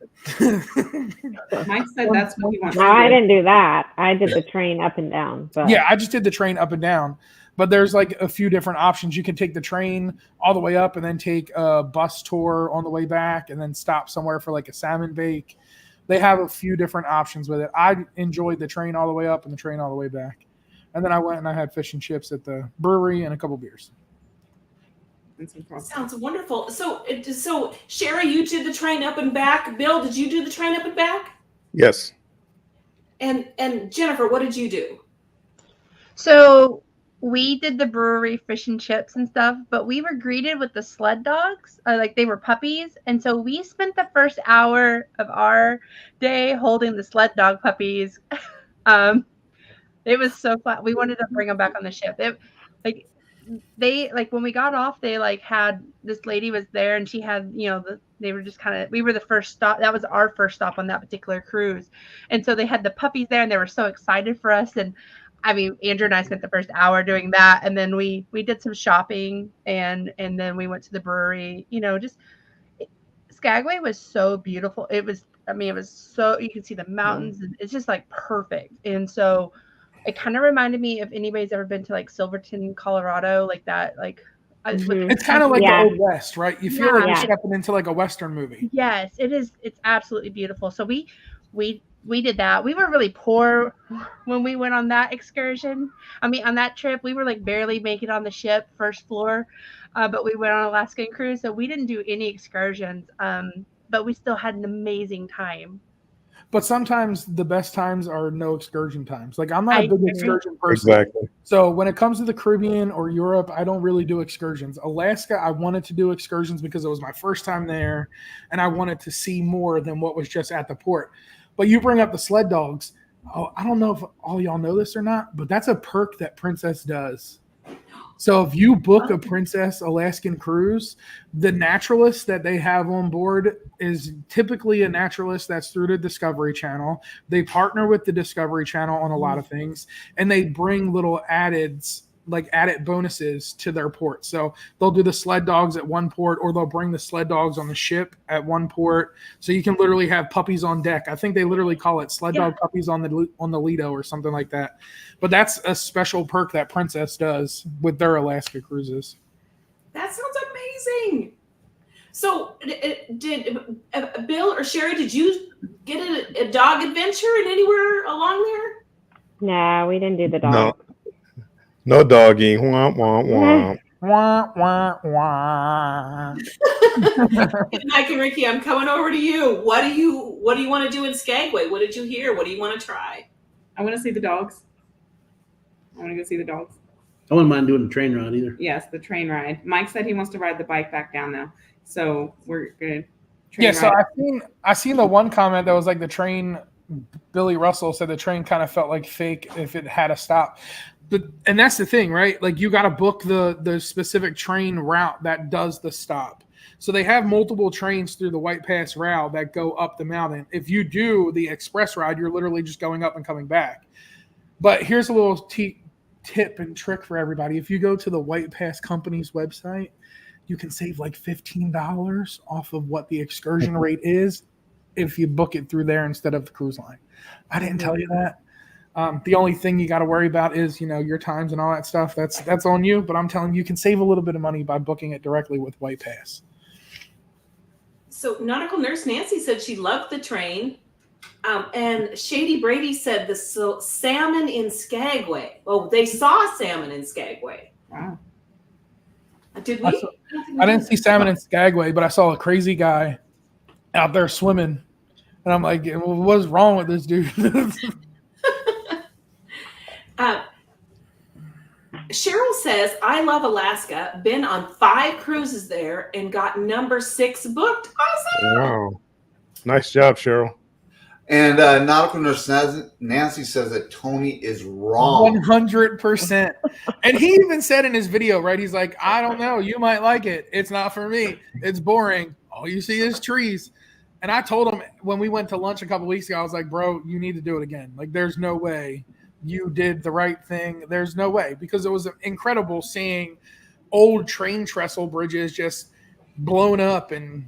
Mike said that's what he wants No, to I do. didn't do that. I did the train up and down. But Yeah, I just did the train up and down. But there's like a few different options. You can take the train all the way up and then take a bus tour on the way back and then stop somewhere for like a salmon bake. They have a few different options with it. I enjoyed the train all the way up and the train all the way back. And then I went and I had fish and chips at the brewery and a couple beers. And some cross- sounds wonderful. So Sherry, you did the train up and back. Bill, did you do the train up and back? Yes. And Jennifer, what did you do? So we did the brewery fish and chips and stuff, but we were greeted with the sled dogs. Like, they were puppies. And so we spent the first hour of our day holding the sled dog puppies. It was so fun. We wanted to bring them back on the ship. When we got off, they had, this lady was there and she had, they were just we were the first stop. That was our first stop on that particular cruise. And so they had the puppies there and they were so excited for us. And I mean, Andrew and I spent the first hour doing that. And then we did some shopping and then we went to the brewery. Skagway was so beautiful. It was so, you can see the mountains and it's just perfect. And so it kind of reminded me, if anybody's ever been to Silverton, Colorado, like that, It's kind of like the Old West, right? You feel like you're Yeah. stepping into like a Western movie. Yes, it is. It's absolutely beautiful. So we did that. We were really poor when we went on that excursion. I mean, on that trip, we were barely making it on the ship, first floor, but we went on an Alaskan cruise, so we didn't do any excursions. But we still had an amazing time. But sometimes the best times are no excursion times. Like, I'm not a big agree. excursion person. Exactly. So when it comes to the Caribbean or Europe, I don't really do excursions. Alaska, I wanted to do excursions because it was my first time there and I wanted to see more than what was just at the port. But you bring up the sled dogs. Oh, I don't know if all y'all know this or not, but that's a perk that Princess does. So if you book a Princess Alaskan cruise, the naturalist that they have on board is typically a naturalist that's through the Discovery Channel. They partner with the Discovery Channel on a lot of things, and they bring little added bonuses to their port. So they'll do the sled dogs at one port, or they'll bring the sled dogs on the ship at one port. So you can literally have puppies on deck. I think they literally call it sled dog puppies on the Lido or something like that. But that's a special perk that Princess does with their Alaska cruises. That sounds amazing. So did Bill or Sherry, did you get a dog adventure in anywhere along there? no, we didn't do the dog. No doggy. Womp, womp, womp. Wah, wah, wah. Mike and Ricky, I'm coming over to you. What do you want to do in Skagway? What did you hear? What do you want to try? I want to see the dogs. I want to go see the dogs. I wouldn't mind doing the train ride either. Yes, the train ride. Mike said he wants to ride the bike back down now, so we're gonna. Yeah, so I seen the one comment that was like the train. Billy Russell said the train kind of felt like fake if it had a stop. And that's the thing, right? Like you got to book the specific train route that does the stop. So they have multiple trains through the White Pass route that go up the mountain. If you do the express ride, you're literally just going up and coming back. But here's a little tip and trick for everybody. If you go to the White Pass company's website, you can save like $15 off of what the excursion rate is if you book it through there instead of the cruise line. I didn't tell you that. The only thing you got to worry about is, your times and all that stuff. That's on you. But I'm telling you, you can save a little bit of money by booking it directly with White Pass. So Nautical Nurse Nancy said she loved the train. And Shady Brady said the salmon in Skagway. Oh, they saw salmon in Skagway. Wow. Did we? I didn't see salmon in Skagway, but I saw a crazy guy out there swimming. And I'm like, what's wrong with this dude? Cheryl says, I love Alaska. Been on 5 cruises there and got number 6 booked. Awesome. Wow. Nice job, Cheryl. And Nautical Nurse Nancy says that Tony is wrong. 100%. And he even said in his video, right? He's like, I don't know. You might like it. It's not for me. It's boring. All you see is trees. And I told him when we went to lunch a couple weeks ago, I was like, bro, you need to do it again. Like, there's no way you did the right thing. There's no way, because it was incredible seeing old train trestle bridges just blown up and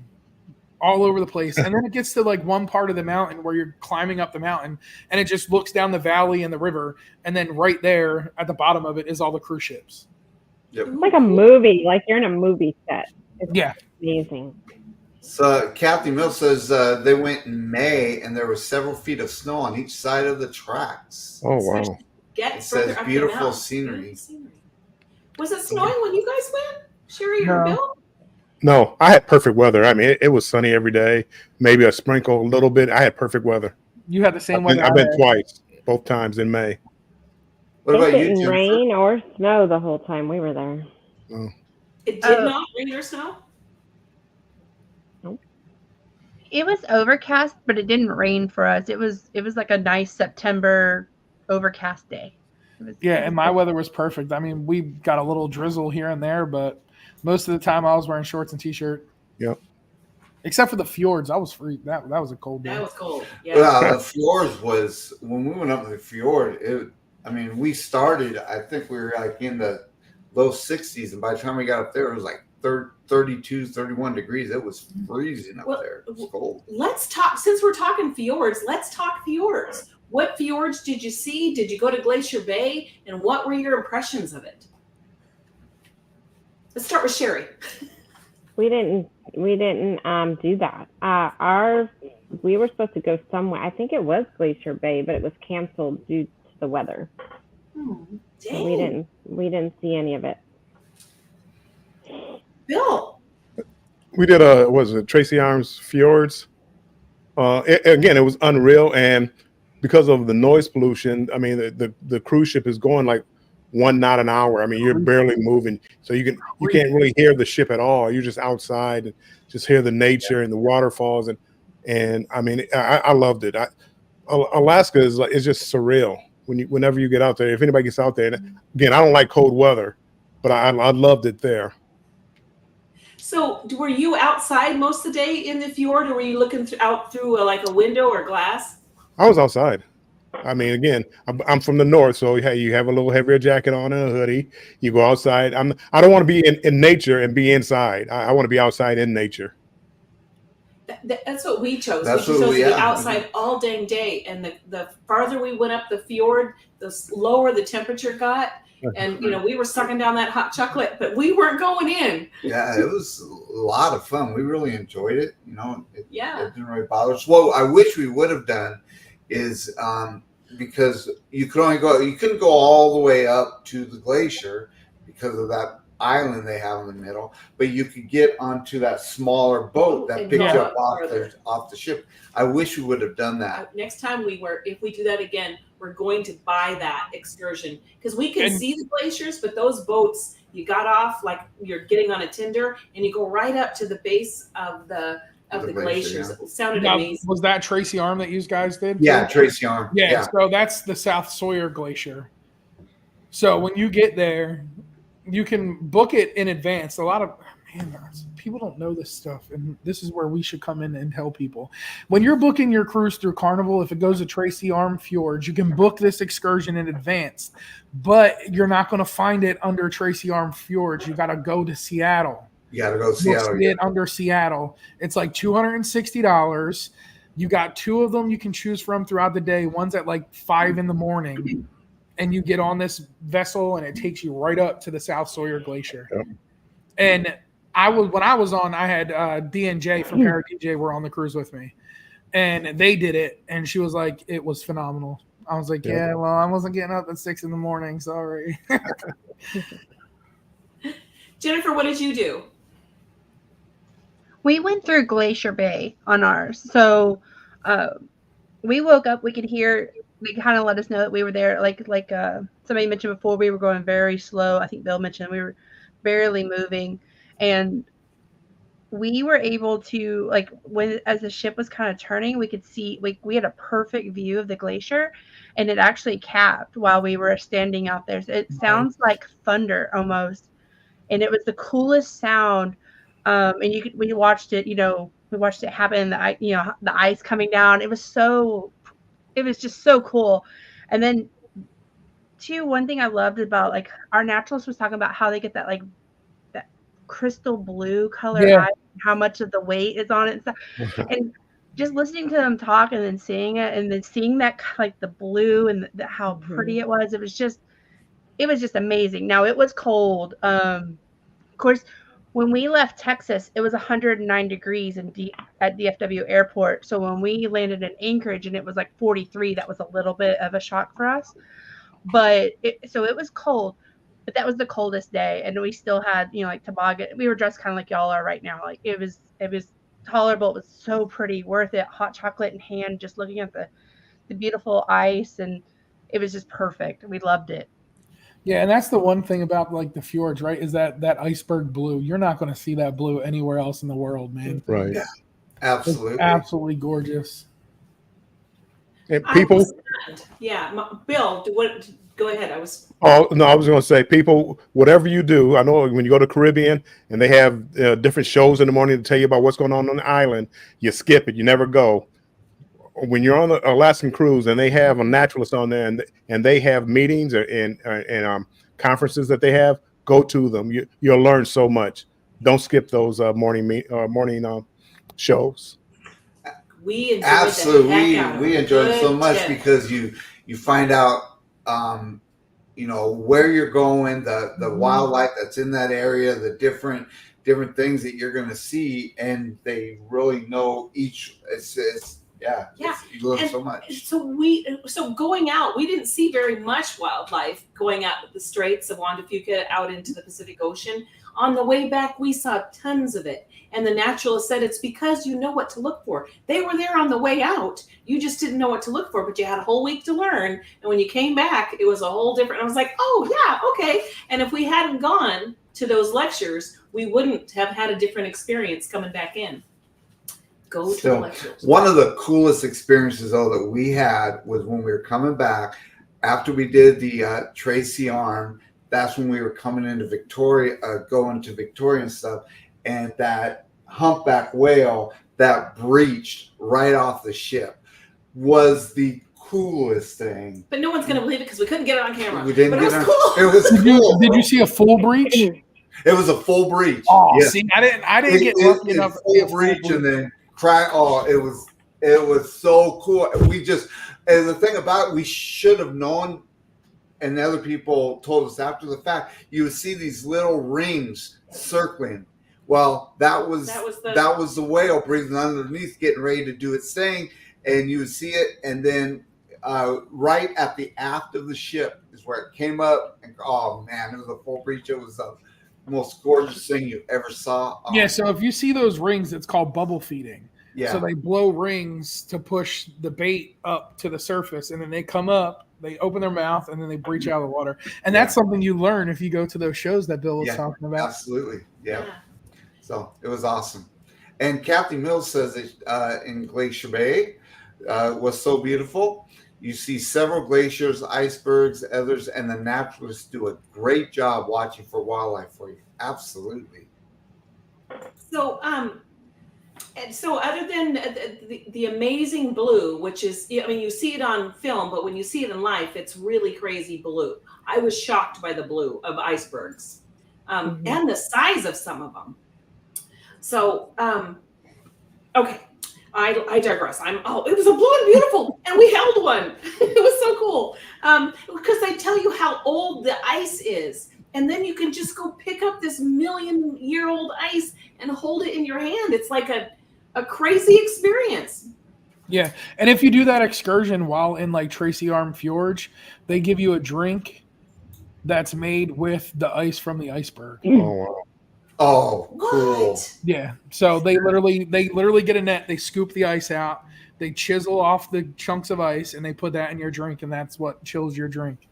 all over the place. And then it gets to like one part of the mountain where you're climbing up the mountain and it just looks down the valley and the river. And then right there at the bottom of it is all the cruise ships. Yep. It's like a movie, like you're in a movie set. It's Yeah. amazing. So Kathy Mills says they went in May and there was several feet of snow on each side of the tracks. Oh, wow. It says beautiful scenery. Was it snowing when you guys went, Sherry or Bill? No, I had perfect weather. I mean, it was sunny every day, maybe a sprinkle a little bit. I had perfect weather. You had the same weather. I've been twice, both times in May. What about It you, didn't Jennifer? rain or snow the whole time we were there. Oh. It did not rain or snow? It was overcast, but it didn't rain for us. It was like a nice September overcast day. And my weather was perfect. I mean, we got a little drizzle here and there, but most of the time I was wearing shorts and t-shirt. Yep. Except for the fjords. I was free. That was a cold day. That was cold. Yeah. Yeah, the fjords was, when we went up to the fjord, we started, I think we were like in the low 60s. And by the time we got up there, it was like 32, 31 degrees. It was freezing up there. It was cold. Let's talk, since we're talking fjords, let's talk fjords. What fjords did you see? Did you go to Glacier Bay? And what were your impressions of it? Let's start with Sherry. We didn't do that. We were supposed to go somewhere. I think it was Glacier Bay, but it was canceled due to the weather. Oh, dang. So we didn't see any of it. Bill. We did Tracy Arms Fjords. Again, it was unreal, and because of the noise pollution, I mean, the cruise ship is going like 1 knot an hour. I mean, you're barely moving, so you can't really hear the ship at all. You're just outside and just hear the nature and the waterfalls, and I mean, I loved it. Alaska is just surreal whenever you get out there. If anybody gets out there, and again, I don't like cold weather, but I loved it there. So were you outside most of the day in the fjord, or were you looking out through like a window or glass? I was outside. I mean, again, I'm from the north, so hey, you have a little heavier jacket on and a hoodie. You go outside. I don't want to be in nature and be inside. I want to be outside in nature. That's what we chose. That's we chose what to we be had. outside all dang day. And the farther we went up the fjord, the lower the temperature got. And, we were sucking down that hot chocolate, but we weren't going in. Yeah, it was a lot of fun. We really enjoyed it. It Yeah. didn't really bother us. What I wish we would have done is because you couldn't go all the way up to the glacier because of that island they have in the middle, but you could get onto that smaller boat that And picked go you up up farther. off the ship. I wish we would have done that. Next time if we do that again, we're going to buy that excursion because we can And- see the glaciers, but those boats, you got off like you're getting on a tinder and you go right up to the base of the The glacier, glaciers. yeah. It sounded Now, amazing. was that Tracy Arm that you guys did? Yeah, Tracy Arm. Yeah, so that's the South Sawyer Glacier. So when you get there, you can book it in advance. A lot of people don't know this stuff, and this is where we should come in and tell people. When you're booking your cruise through Carnival, if it goes to Tracy Arm Fjords, you can book this excursion in advance, but you're not going to find it under Tracy Arm Fjords. You got to go to Seattle. You got to go to You'll Seattle. see it under Seattle. It's like $260. You got 2 of them you can choose from throughout the day. One's at like 5 a.m, and you get on this vessel, and it takes you right up to the South Sawyer Glacier. Yep. And when I was on, I had D&J from Para DJ were on the cruise with me, and they did it, and she was like, it was phenomenal. I was like, yeah, well, I wasn't getting up at 6 a.m. Sorry. Jennifer, what did you do? We went through Glacier Bay on ours. So we woke up, we could hear, they kind of let us know that we were there. Like somebody mentioned before, we were going very slow. I think Bill mentioned we were barely moving. And we were able to, like, as the ship was kind of turning, we could see, we had a perfect view of the glacier, and it actually capped while we were standing out there. So it sounds like thunder almost. And it was the coolest sound. And we watched it, we watched it happen. The ice coming down. It was just so cool. And then one thing I loved about, like, our naturalist was talking about how they get that, like, that crystal blue color, eye, how much of the weight is on it and stuff. And just listening to them talk and then seeing it and then seeing that, like, the blue and how pretty it was just amazing. Now it was cold. Of course, when we left Texas, it was 109 degrees at DFW airport. So when we landed in Anchorage and it was like 43, that was a little bit of a shock for us. But it was cold, but that was the coldest day. And we still had, like, toboggan. We were dressed kind of like y'all are right now. Like, it was tolerable. It was so pretty, worth it. Hot chocolate in hand, just looking at the beautiful ice. And it was just perfect. We loved it. Yeah, and that's the one thing about, like, the fjords, right? Is that iceberg blue. You're not going to see that blue anywhere else in the world, man. Right. Yeah, absolutely. It's absolutely gorgeous. And people. Yeah, Bill, go ahead. Oh no, I was going to say, people, whatever you do, I know when you go to Caribbean and they have different shows in the morning to tell you about what's going on the island, you skip it. You never go. When you're on the Alaskan cruise and they have a naturalist on there and they have meetings and conferences that they have, go to them. You'll learn so much. Don't skip those morning shows. We enjoyed Absolutely, the heck out of we it. enjoyed it so Good much tip. because you find out where you're going, the wildlife that's in that area, the different things that you're going to see, and they really know each. You learn so much. So going out, we didn't see very much wildlife going out the Straits of Juan de Fuca out into the Pacific Ocean. On the way back, we saw tons of it. And the naturalist said it's because you know what to look for. They were there on the way out. You just didn't know what to look for, but you had a whole week to learn. And when you came back, it was a whole different. I was like, oh, yeah, okay. And if we hadn't gone to those lectures, we wouldn't have had a different experience coming back in. Go to the lectures. One of the coolest experiences, though, that we had was when we were coming back after we did the Tracy Arm. That's when we were coming into Victoria, going to Victoria and stuff. And that humpback whale that breached right off the ship was the coolest thing. But no one's going to believe it because we couldn't get it on camera. We didn't but get it was it. cool. It was cool. Did you see a full breach? It was a full breach. Oh, Yes. see, I didn't get lucky enough to see a full breach and then cry. Oh, it was so cool. And the thing about it, we should have known, and other people told us after the fact, you would see these little rings circling. Well, that was the whale breathing underneath, getting ready to do its thing, and you would see it, and then right at the aft of the ship is where it came up. And oh man, it was a full breach. It was the most gorgeous thing you ever saw. Yeah, so if you see those rings, it's called bubble feeding. Yeah. So they blow rings to push the bait up to the surface, and then they come up, they open their mouth, and then they breach out of the water. And that's something you learn if you go to those shows that Bill was talking about. Absolutely. Yeah. So it was awesome. And Kathy Mills says that in Glacier Bay was so beautiful. You see several glaciers, icebergs, others, and the naturalists do a great job watching for wildlife for you. Absolutely. So, and so other than the amazing blue, which is, I mean, you see it on film, but when you see it in life, it's really crazy blue. I was shocked by the blue of icebergs and the size of some of them. So, okay, I digress. It was a blue and beautiful, and we held one. It was so cool because they tell you how old the ice is. And then you can just go pick up this 1,000,000-year-old ice and hold it in your hand. It's like a crazy experience. Yeah. And if you do that excursion while in like Tracy Arm Fjord, they give you a drink that's made with the ice from the iceberg. Oh, wow. Oh, cool. What? Yeah. So they literally get a net, they scoop the ice out, they chisel off the chunks of ice, and they put that in your drink, and that's what chills your drink.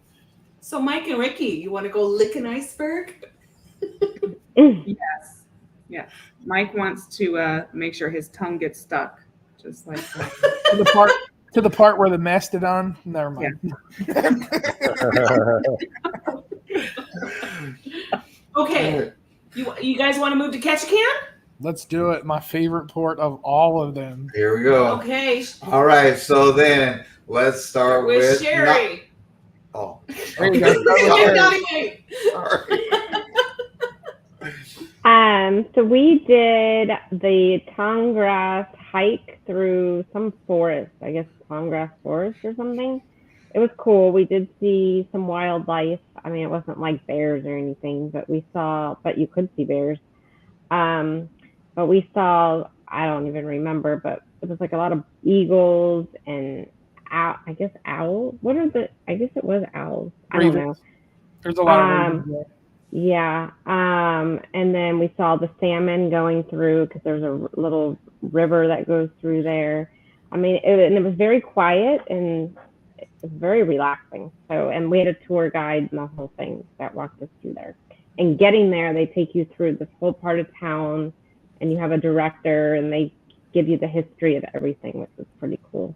So Mike and Ricky, you want to go lick an iceberg? Yes. Yeah. Mike wants to make sure his tongue gets stuck, just like that. to the part where the mastodon. Never mind. Okay. You guys want to move to Ketchikan? Let's do it. My favorite port of all of them. Here we go. Okay. All right. So then let's start with Sherry. Oh. There you go. Sorry. So we did the Tonggrass hike through some forest, I guess Tonggrass Forest or something. It was cool. We did see some wildlife. I mean, it wasn't like bears or anything, but you could see bears. But we saw, I don't even remember, but it was like a lot of eagles and I guess owls. I guess it was owls. I don't know. There's a lot of ravens. Yeah. And then we saw the salmon going through because there's a little river that goes through there. I mean, it was very quiet and it was very relaxing. So, and we had a tour guide and the whole thing that walked us through there. And getting there, they take you through this whole part of town, and you have a director, and they give you the history of everything, which is pretty cool.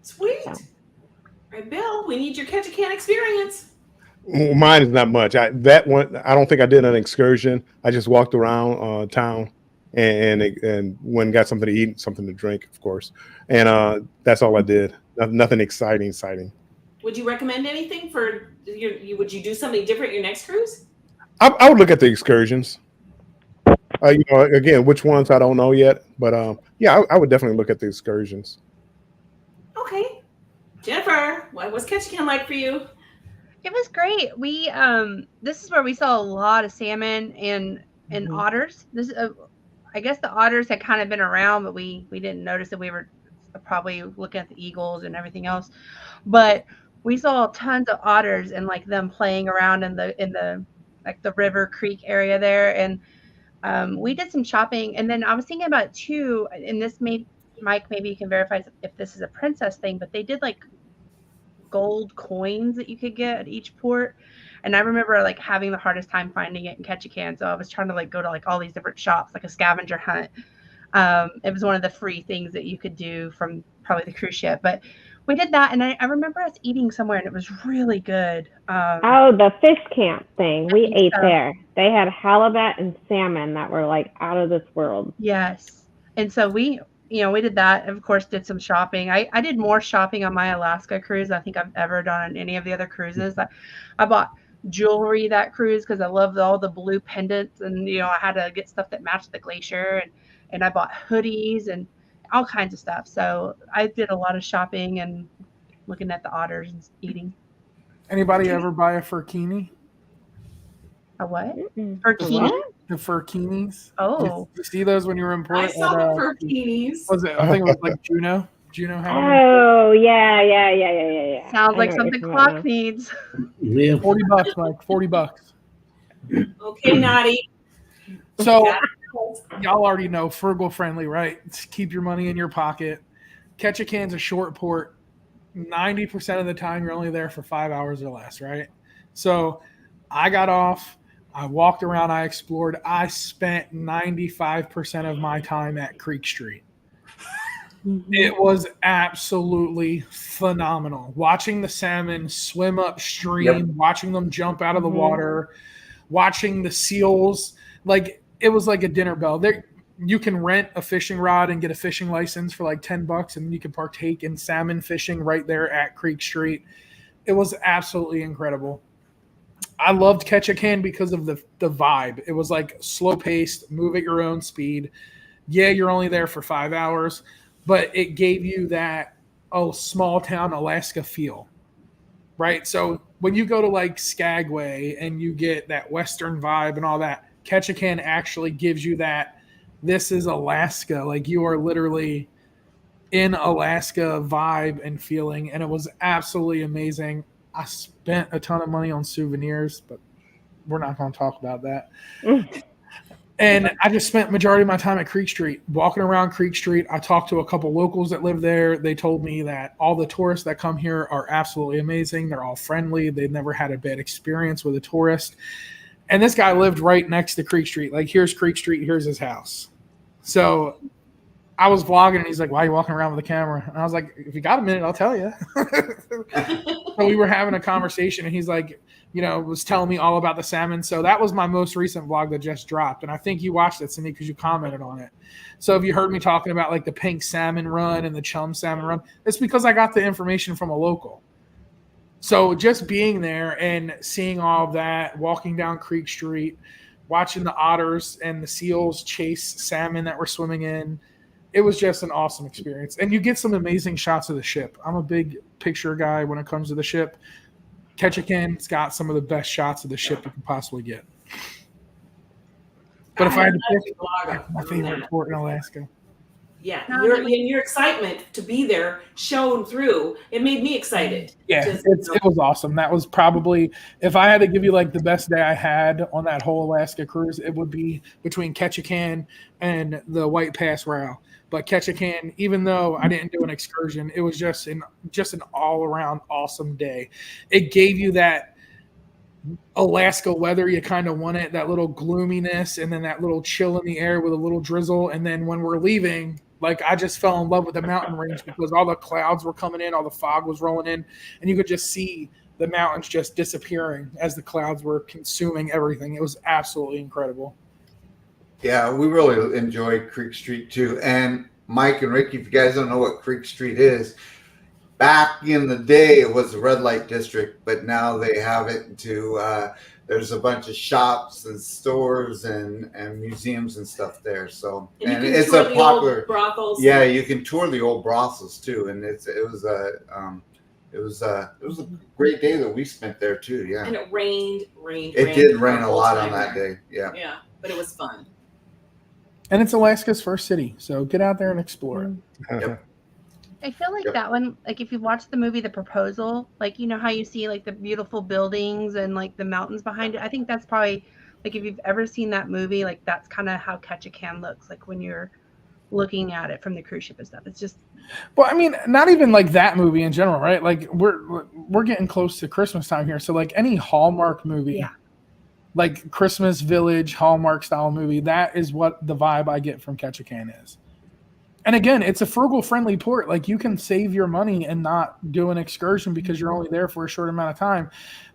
Sweet. So. All right, Bill, we need your Ketchikan experience. Mine is not much. That one, I don't think I did an excursion. I just walked around town and went and got something to eat, something to drink, of course. And that's all I did. Nothing exciting. Would you recommend anything for would you do something different your next cruise? I would look at the excursions. Again, which ones I don't know yet, but yeah, I would definitely look at the excursions. Okay, Jennifer, what was Ketchikan like for you? It was great. We this is where we saw a lot of salmon and otters. This I guess the otters had kind of been around, but we didn't notice that. We were probably looking at the eagles and everything else, but we saw tons of otters and like them playing around in the like the river creek area there. And we did some shopping. And then I was thinking about it too, and this Mike, maybe you can verify if this is a princess thing, but they did like gold coins that you could get at each port. And I remember like having the hardest time finding it in Ketchikan. So I was trying to like go to like all these different shops, like a scavenger hunt. It was one of the free things that you could do from probably the cruise ship, but we did that. And I remember us eating somewhere and it was really good. The fish camp thing. We ate there. They had halibut and salmon that were like out of this world. Yes. And so we did that. Of course, did some shopping. I did more shopping on my Alaska cruise than I think I've ever done on any of the other cruises. I bought jewelry that cruise because I loved all the blue pendants, and I had to get stuff that matched the glacier, and I bought hoodies and all kinds of stuff. So I did a lot of shopping and looking at the otters and eating. Anybody ever buy a furkini? A what? Furkini? The furkinis. Oh, you see those when you were in port? I saw the furkinis. Was it? I think it was like Juneau. Do you know how? Oh, yeah. Sounds I like know what something you're talking Clock needs. Yeah. $40, like $40. Okay, Naughty. So y'all already know frugal friendly, right? Keep your money in your pocket. Ketchikan's a short port. 90% of the time, you're only there for 5 hours or less, right? So I got off. I walked around. I explored. I spent 95% of my time at Creek Street. It was absolutely phenomenal. Watching the salmon swim upstream, watching them jump out of the water, watching the seals. Like, it was like a dinner bell. There, you can rent a fishing rod and get a fishing license for like $10, and you can partake in salmon fishing right there at Creek Street. It was absolutely incredible. I loved Ketchikan because of the vibe. It was like slow paced, move at your own speed. Yeah, you're only there for 5 hours, but it gave you that small town Alaska feel, right? So when you go to like Skagway and you get that Western vibe and all that, Ketchikan actually gives you that. This is Alaska. Like, you are literally in Alaska vibe and feeling, and it was absolutely amazing. I spent a ton of money on souvenirs, but we're not going to talk about that. And I just spent majority of my time at Creek Street, walking around Creek Street. I talked to a couple locals that live there. They told me that all the tourists that come here are absolutely amazing. They're all friendly. They've never had a bad experience with a tourist. And this guy lived right next to Creek Street. Like, here's Creek Street, here's his house. So I was vlogging, and he's like, "Why are you walking around with a camera?" And I was like, "If you got a minute, I'll tell you." So we were having a conversation, and he's like, was telling me all about the salmon. So that was my most recent vlog that just dropped. And I think you watched it, Cindy, because you commented on it. So if you heard me talking about like the pink salmon run and the chum salmon run, it's because I got the information from a local. So just being there and seeing all of that, walking down Creek Street, watching the otters and the seals chase salmon that were swimming in, it was just an awesome experience. And you get some amazing shots of the ship. I'm a big picture guy when it comes to the ship. Ketchikan's got some of the best shots of the ship you can possibly get. But if I had to pick my favorite port in Alaska. Yeah, your excitement to be there shone through. It made me excited. Yeah, it was awesome. That was probably, if I had to give you like the best day I had on that whole Alaska cruise, it would be between Ketchikan and the White Pass Row. But Ketchikan, even though I didn't do an excursion, it was just an all around awesome day. It gave you that Alaska weather you kind of wanted, that little gloominess, and then that little chill in the air with a little drizzle. And then when we're leaving, like, I just fell in love with the mountain range because all the clouds were coming in, all the fog was rolling in, and you could just see the mountains just disappearing as the clouds were consuming everything. It was absolutely incredible. Yeah, we really enjoyed Creek Street too. And Mike and Ricky, if you guys don't know what Creek Street is, back in the day it was a red light district, but now they have it into there's a bunch of shops and stores and museums and stuff there. So and it's a popular brothels. Yeah, you can tour the old brothels too, and it was a great day that we spent there too. Yeah, and it rained. It did rain a lot on that day. Yeah, but it was fun. And it's Alaska's first city, so get out there and explore it. Yep. I feel like that one, like if you watch the movie The Proposal, like, you know how you see like the beautiful buildings and like the mountains behind it. I think that's probably, like, if you've ever seen that movie, like that's kind of how Ketchikan looks like when you're looking at it from the cruise ship and stuff. It's just, well, I mean, not even like that movie in general, right? Like we're getting close to Christmas time here, so like any Hallmark movie, like Christmas Village Hallmark style movie, that is what the vibe I get from Ketchikan is. And again, it's a frugal friendly port. Like, you can save your money and not do an excursion because you're only there for a short amount of time.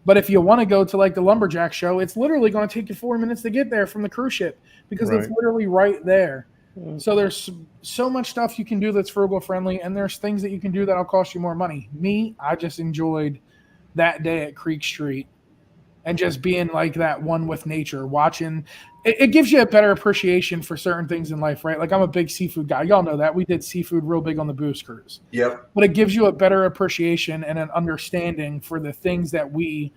But if you want to go to like the Lumberjack show, it's literally going to take you 4 minutes to get there from the cruise ship because it's literally right there. So there's so much stuff you can do that's frugal friendly, and there's things that you can do that'll cost you more money. Me, I just enjoyed that day at Creek Street and just being like that one with nature, watching. It gives you a better appreciation for certain things in life, right? Like, I'm a big seafood guy. Y'all know that. We did seafood real big on the Boost Cruise. Yep. But it gives you a better appreciation and an understanding for the things that we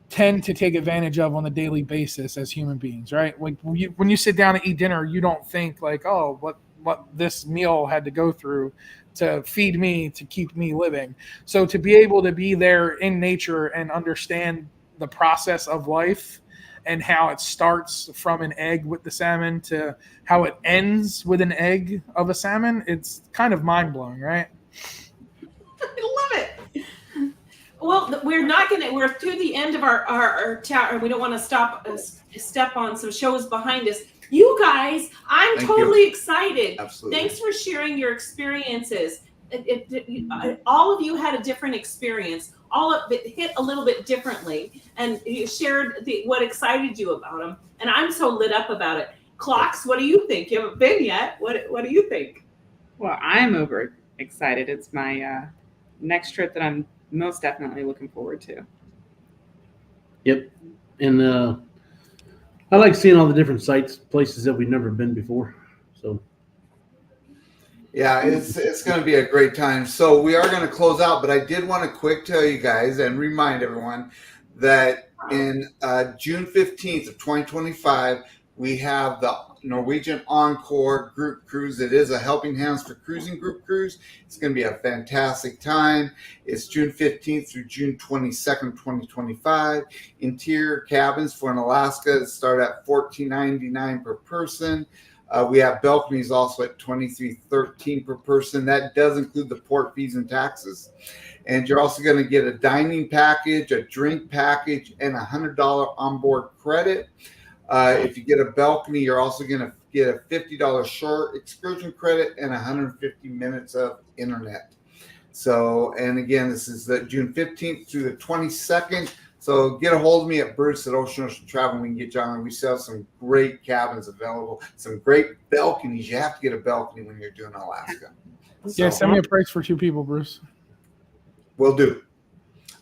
tend to take advantage of on a daily basis as human beings, right? Like, when you sit down and eat dinner, you don't think like, oh, what this meal had to go through to feed me, to keep me living. So to be able to be there in nature and understand the process of life and how it starts from an egg with the salmon to how it ends with an egg of a salmon, it's kind of mind-blowing, right? I love it. Well, we're through the end of our chat, and we don't want to step on some shows behind us. You guys, I'm Thank totally you. excited. Absolutely. Thanks for sharing your experiences. All of you had a different experience. All of it hit a little bit differently, and you shared what excited you about them. And I'm so lit up about it. Clocks, what do you think? You haven't been yet. What do you think? Well, I'm over excited. It's my next trip that I'm most definitely looking forward to. Yep. And I like seeing all the different sites, places that we've never been before. So Yeah, it's going to be a great time. So we are going to close out, but I did want to quick tell you guys and remind everyone that in June 15th of 2025, we have the Norwegian Encore group cruise. It is a Helping Hands for Cruising group cruise. It's going to be a fantastic time. It's June 15th through June 22nd, 2025. Interior cabins for an Alaska start at $14.99 per person. We have balconies also at $23.13 per person. That does include the port fees and taxes. And you're also going to get a dining package, a drink package, and $100 onboard credit. If you get a balcony, you're also going to get a $50 shore excursion credit and 150 minutes of internet. So, and again, this is the June 15th through the 22nd. So get a hold of me at Bruce at Ocean Travel. We can get you on. We sell some great cabins available, some great balconies. You have to get a balcony when you're doing Alaska. Yeah, send me a price for 2 people, Bruce. Will do.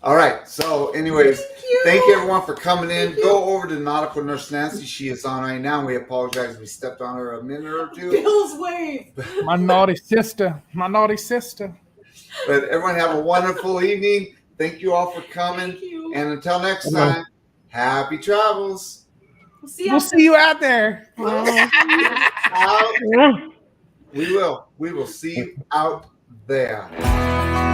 All right. So anyways, thank you everyone for coming in. Go over to Nautical Nurse Nancy. She is on right now. We apologize. We stepped on her a minute or two. Bill's wave. My naughty sister. My naughty sister. But everyone have a wonderful evening. Thank you all for coming. Thank you. And until next time, happy travels. We'll see We'll see you out there. We will see you out there.